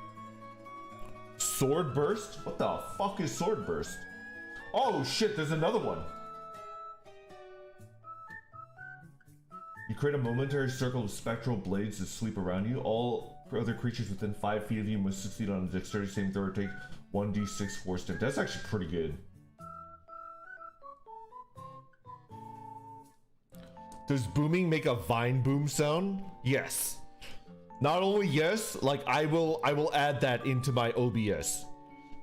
Sword Burst? What the fuck is Sword Burst? Oh shit, there's another one. You create a momentary circle of spectral blades that sweep around you. All other creatures within 5 feet of you must succeed on a dexterity saving throw or take 1d6 force damage. That's actually pretty good. Does booming make a vine boom sound? Yes. Not only yes, like I will add that into my OBS.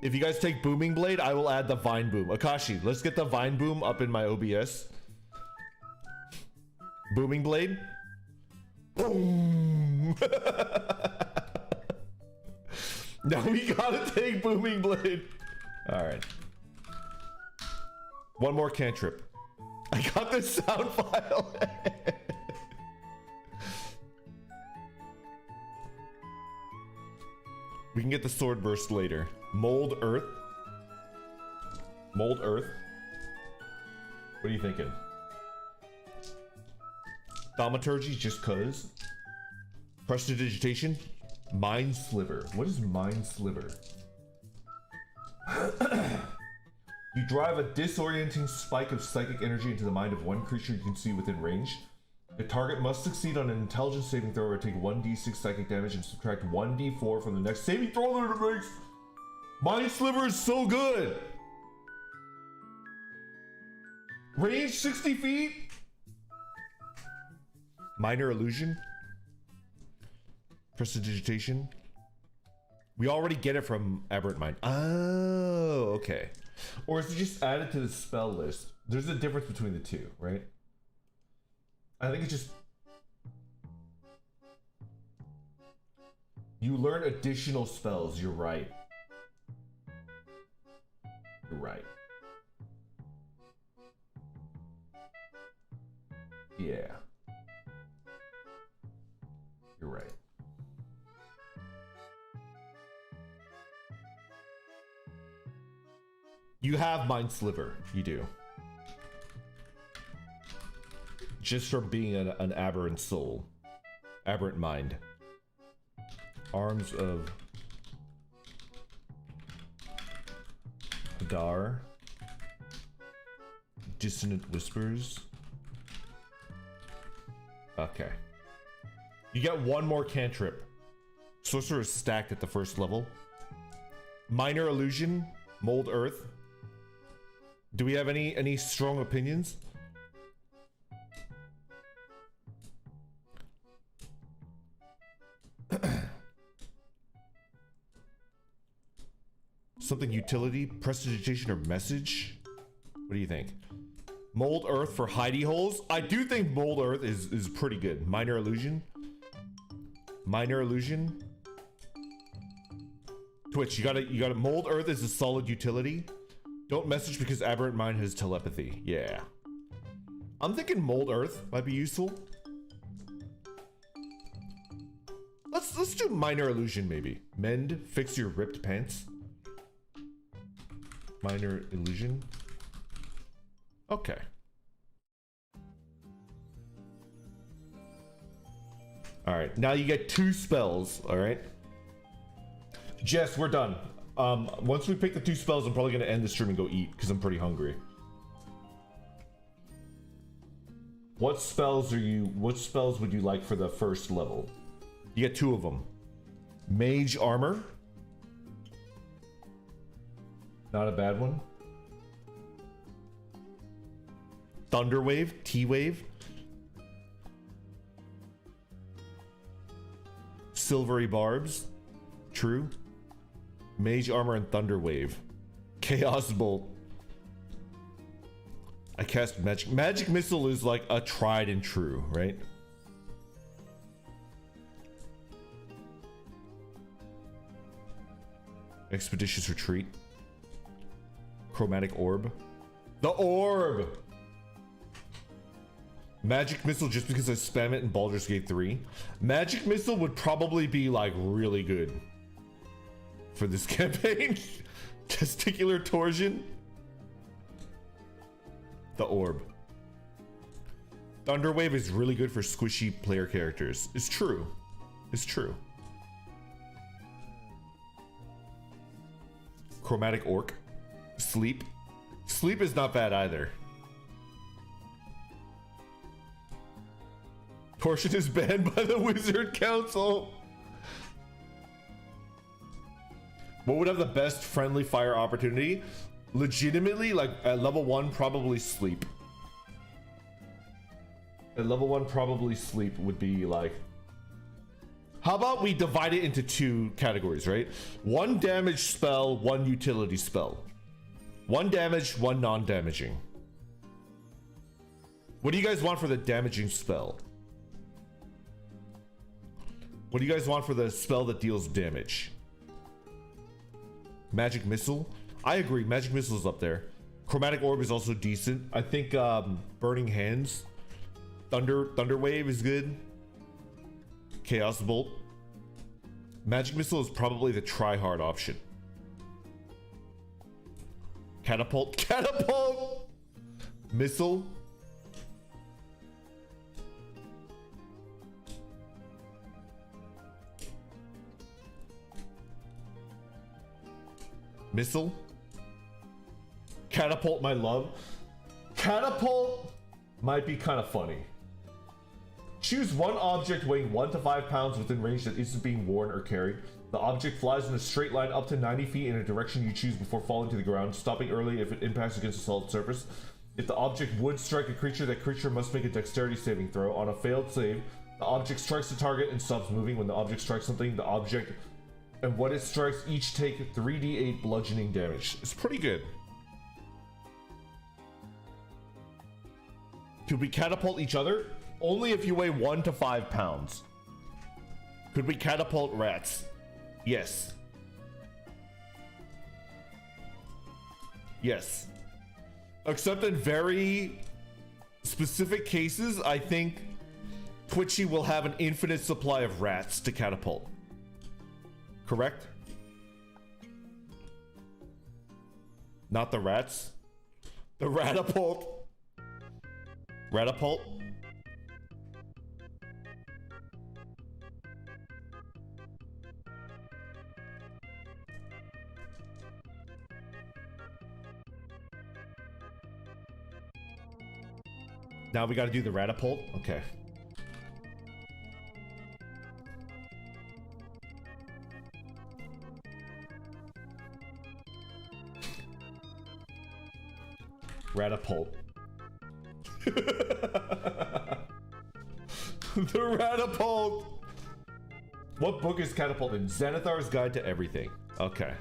If you guys take Booming Blade, I will add the Vine Boom. Akashi, let's get the Vine Boom up in my OBS. Booming Blade. Boom. Now we gotta take Booming Blade. All right. One more cantrip. I got the sound file. We can get the sword burst later. Mold Earth. Mold Earth. What are you thinking? Thaumaturgy, just cuz. Prestidigitation. Mind Sliver. What is Mind Sliver? You drive a disorienting spike of psychic energy into the mind of one creature you can see within range. The target must succeed on an intelligence saving throw or take 1d6 psychic damage and subtract 1d4 from the next saving throw that it makes. Mind Sliver is so good. Range 60 feet. Minor Illusion. Prestidigitation. We already get it from Aberrant Mind. Oh, okay. Or is it just added to the spell list? There's a difference between the two, right? I think it's just... You learn additional spells, you're right. You're right. Yeah. You're right. You have Mind Sliver. You do. Just from being an aberrant soul. Aberrant mind. Arms of Hadar. Dissonant Whispers. Okay. You get one more cantrip. Sorcerer is stacked at the first level. Minor Illusion. Mold Earth. Do we have any strong opinions? Something utility, prestidigitation, or message? What do you think? Mold Earth for hidey holes? I do think Mold Earth is pretty good. Minor Illusion. Minor Illusion. Twitch, you gotta Mold Earth is a solid utility. Don't message because Aberrant Mind has telepathy. Yeah. I'm thinking Mold Earth might be useful. Let's do Minor Illusion maybe. Mend, fix your ripped pants. Minor Illusion. Okay. Alright, now you get 2 spells, alright? Jess, we're done. Once we pick the 2 spells, I'm probably gonna end the stream and go eat, because I'm pretty hungry. What spells would you like for the first level? You get 2 of them. Mage Armor. Not a bad one. Thunder Wave, T-Wave. Silvery Barbs. True. Mage Armor and Thunder Wave. Chaos Bolt. I cast Magic Missile is like a tried and true, right? Expeditious Retreat. Chromatic Orb. The Orb! Magic Missile just because I spam it in Baldur's Gate 3. Magic Missile would probably be like really good for this campaign. Testicular Torsion. The Orb. Thunderwave is really good for squishy player characters. It's true. It's true. Chromatic Orc. Sleep. Sleep is not bad either. Torsion is banned by the Wizard Council. What would have the best friendly fire opportunity? Legitimately, like at level 1, probably Sleep. At level 1, probably Sleep would be like... How about we divide it into 2 categories, right? 1 damage spell, 1 utility spell. 1 damage, 1 non-damaging. What do you guys want for the damaging spell? What do you guys want for the spell that deals damage? Magic Missile? I agree, Magic Missile is up there. Chromatic Orb is also decent. I think Burning Hands. Thunder Wave is good. Chaos Bolt. Magic Missile is probably the try-hard option. Catapult. Catapult! Missile. Missile. Catapult, my love. Catapult might be kind of funny. Choose 1 object weighing 1 to 5 pounds within range that isn't being worn or carried. The object flies in a straight line up to 90 feet in a direction you choose before falling to the ground, stopping early if it impacts against a solid surface. If the object would strike a creature, that creature must make a dexterity saving throw. On a failed save, the object strikes the target and stops moving. When the object strikes something, the object and what it strikes each take 3d8 bludgeoning damage. It's pretty good. Could we catapult each other? Only if you weigh 1 to 5 pounds. Could we catapult rats? Yes. Yes. Except in very specific cases, I think Twitchy will have an infinite supply of rats to catapult. Correct? Not the rats. The Ratapult. Ratapult. Now we got to do the Ratapult. Okay. Ratapult. The Ratapult. What book is Catapult in? Xanathar's Guide to Everything. Okay.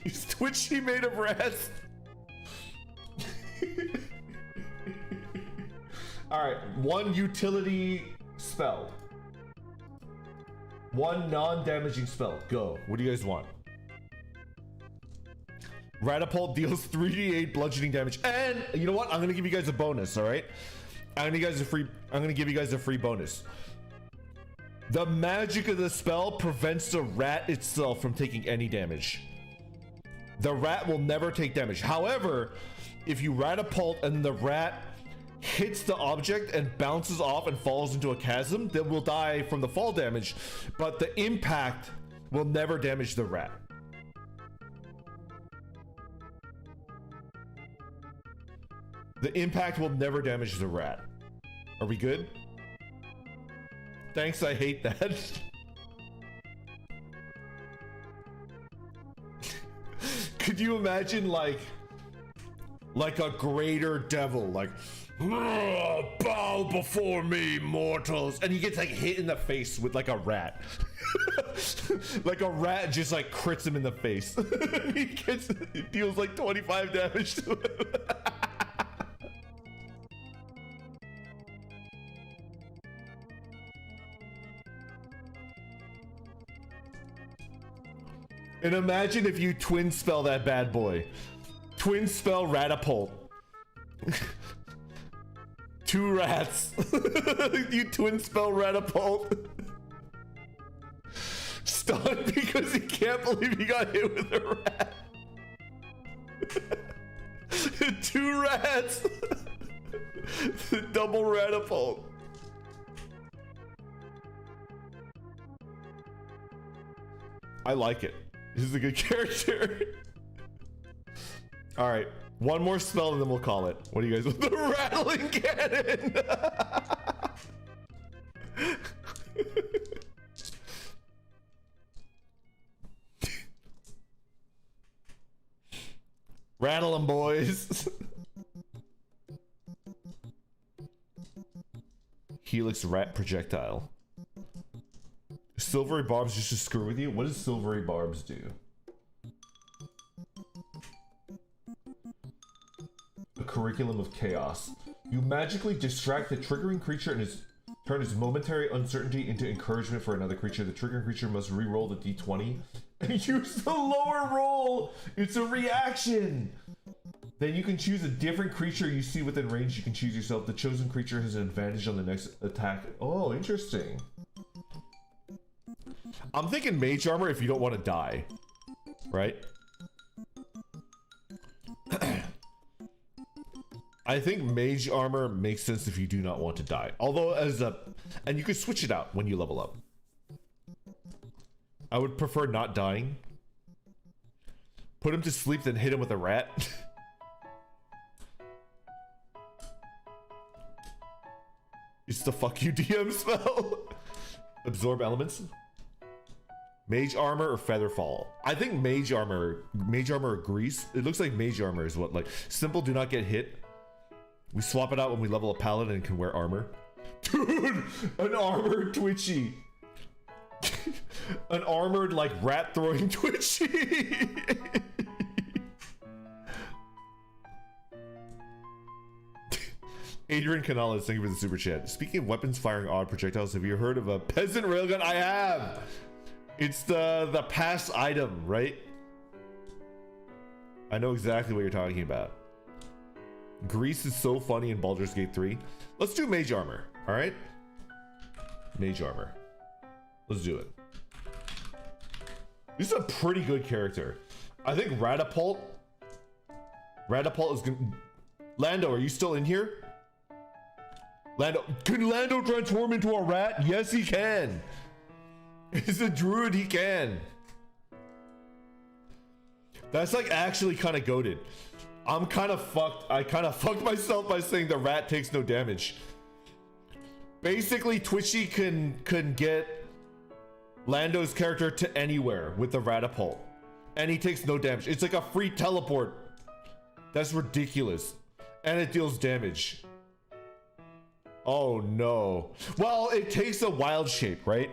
Is Twitchy made of rats? Alright, one utility spell. One non-damaging spell. Go. What do you guys want? Ratapult deals 3d8 bludgeoning damage. And you know what? I'm gonna give you guys a bonus, alright? I'm gonna give you guys a free bonus. The magic of the spell prevents the rat itself from taking any damage. The rat will never take damage. However, if you Ratapult and the rat hits the object and bounces off and falls into a chasm, then will die from the fall damage, but the impact will never damage the rat. The impact will never damage the rat. Are we good? Thanks, I hate that. Could you imagine like a greater devil, like, bow before me, mortals, and he gets like hit in the face with like a rat. Like a rat just like crits him in the face. He deals like 25 damage to him. And imagine if you twin spell that bad boy. Twin spell Ratapult. 2 rats. You twin spell Ratapult. Stunned because he can't believe he got hit with a rat. 2 rats. Double Ratapult. I like it. This is a good character. All right, one more spell and then we'll call it. What do you guys want? The rattling cannon. Rattle them, boys. Helix rat projectile. Silvery barbs just to screw with you? What does silvery barbs do? A curriculum of chaos. You magically distract the triggering creature and turn its momentary uncertainty into encouragement for another creature. The triggering creature must re-roll the d20 and use the lower roll. It's a reaction. Then you can choose a different creature you see within range. You can choose yourself. The chosen creature has an advantage on the next attack. Oh, interesting. I'm thinking mage armor if you don't want to die, right? I think mage armor makes sense if you do not want to die. Although and you could switch it out when you level up. I would prefer not dying. Put him to sleep, then hit him with a rat. It's the fuck you DM spell. Absorb elements. Mage armor or featherfall? I think mage armor or grease. It looks like mage armor is what, like, simple, do not get hit. We swap it out when we level a paladin and can wear armor. Dude, an armored Twitchy. An armored, like, rat throwing Twitchy. Adrian Canales, thank you for the super chat. Speaking of weapons firing odd projectiles, have you heard of a peasant railgun? I have. It's the pass item, right? I know exactly what you're talking about. Grease is so funny in Baldur's Gate 3. Let's do mage armor, all right? Mage armor. Let's do it. This is a pretty good character. I think Ratapult Radipult is gonna... Lando, are you still in here? Lando, can Lando transform into a rat? Yes, he can. He's a druid, he can. That's like actually kind of goated. I'm kind of fucked. I kind of fucked myself by saying the rat takes no damage. Basically, Twitchy can get Lando's character to anywhere with the Radipult, and he takes no damage. It's like a free teleport. That's ridiculous, and it deals damage. Oh no. Well, it takes a wild shape, right?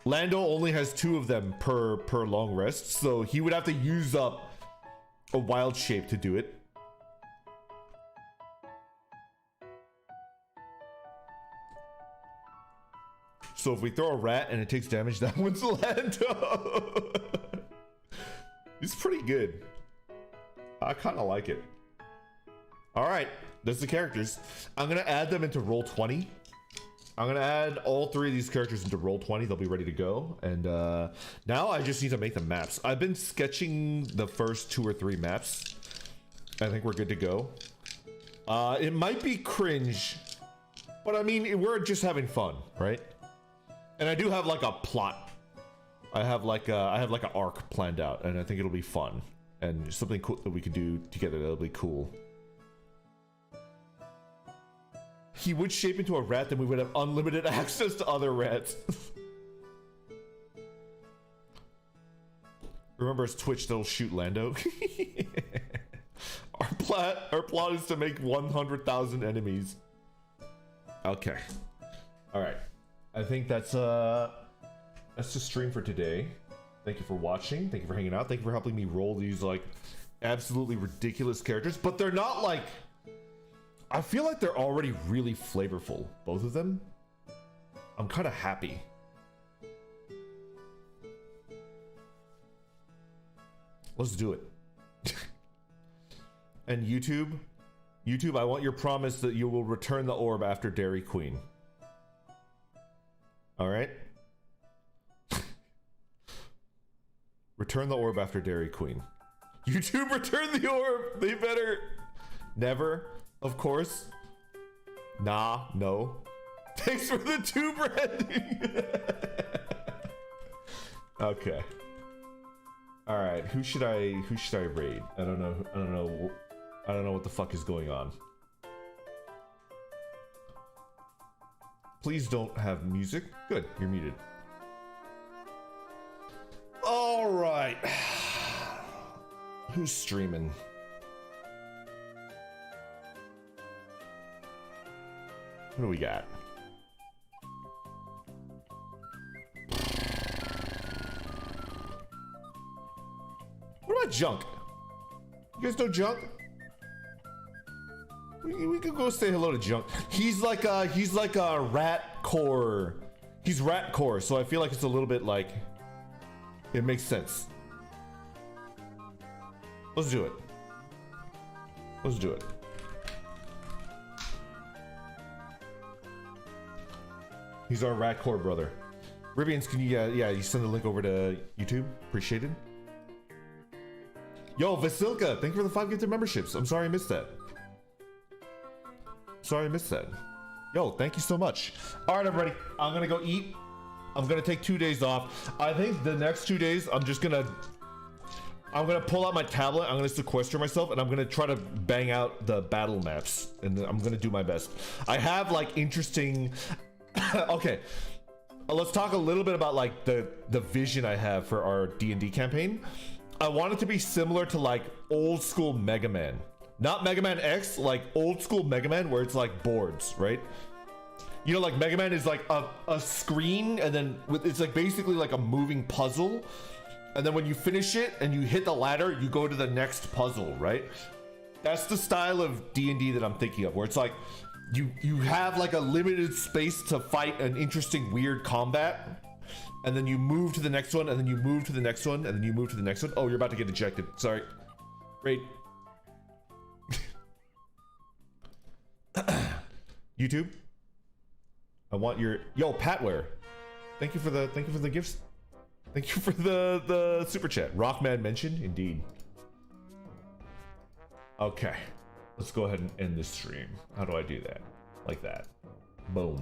Lando only has 2 of them per long rest, so he would have to use up a wild shape to do it. So if we throw a rat and it takes damage, that one's Lando. It's pretty good. I kind of like it. All right, that's the characters. I'm gonna add them into Roll20. I'm gonna add all 3 of these characters into Roll20. They'll be ready to go. And now I just need to make the maps. I've been sketching the first 2 or 3 maps. I think we're good to go. It might be cringe, but I mean, we're just having fun, right? And I do have like a plot. I have like an arc planned out, and I think it'll be fun and something cool that we can do together. That'll be cool. He would shape into a rat, then we would have unlimited access to other rats. Remember, it's Twitch that'll shoot Lando. Our plot is to make 100,000 enemies. Okay. All right. I think that's the stream for today. Thank you for watching. Thank you for hanging out. Thank you for helping me roll these like absolutely ridiculous characters, but they're not like, I feel like they're already really flavorful, both of them. I'm kind of happy. Let's do it. And YouTube, I want your promise that you will return the orb after Dairy Queen. All right. Return the orb after Dairy Queen. YouTube, return the orb. They better. Never, of course. Nah, no. Thanks for the 2 branding. Okay. All right. Who should I raid? I don't know what the fuck is going on. Please don't have music. Good, you're muted. All right. Who's streaming? What do we got? What about Junk? You guys know Junk? We could go say hello to Junk. He's like a rat core. He's rat core, so I feel like it's a little bit like it makes sense. Let's do it. Let's do it. He's our rat core brother. Ribians, can you you send the link over to YouTube? Appreciated. Yo, Vasilka, thank you for the 5 gifted memberships. I'm sorry I missed that. Sorry I missed that. Yo, thank you so much. All right, everybody, I'm gonna go eat. I'm gonna take 2 days off. I think the next 2 days, I'm gonna pull out my tablet. I'm gonna sequester myself, and I'm gonna try to bang out the battle maps, and I'm gonna do my best. I have like interesting. Okay, let's talk a little bit about like the vision I have for our D&D campaign. I want it to be similar to like old school Mega Man. Not Mega Man X, like old school Mega Man where it's like boards, right? You know, like Mega Man is like a screen, and then it's like basically like a moving puzzle. And then when you finish it and you hit the ladder, you go to the next puzzle, right? That's the style of D&D that I'm thinking of, where it's like you have like a limited space to fight an interesting weird combat, and then you move to the next one, and then you move to the next one, and then you move to the next one. Oh, you're about to get ejected. Sorry. Great. YouTube, I want your Patware. Thank you for the gifts. Thank you for the super chat. Rockman mentioned, indeed. Okay, let's go ahead and end this stream. How do I do that? Like that. Boom.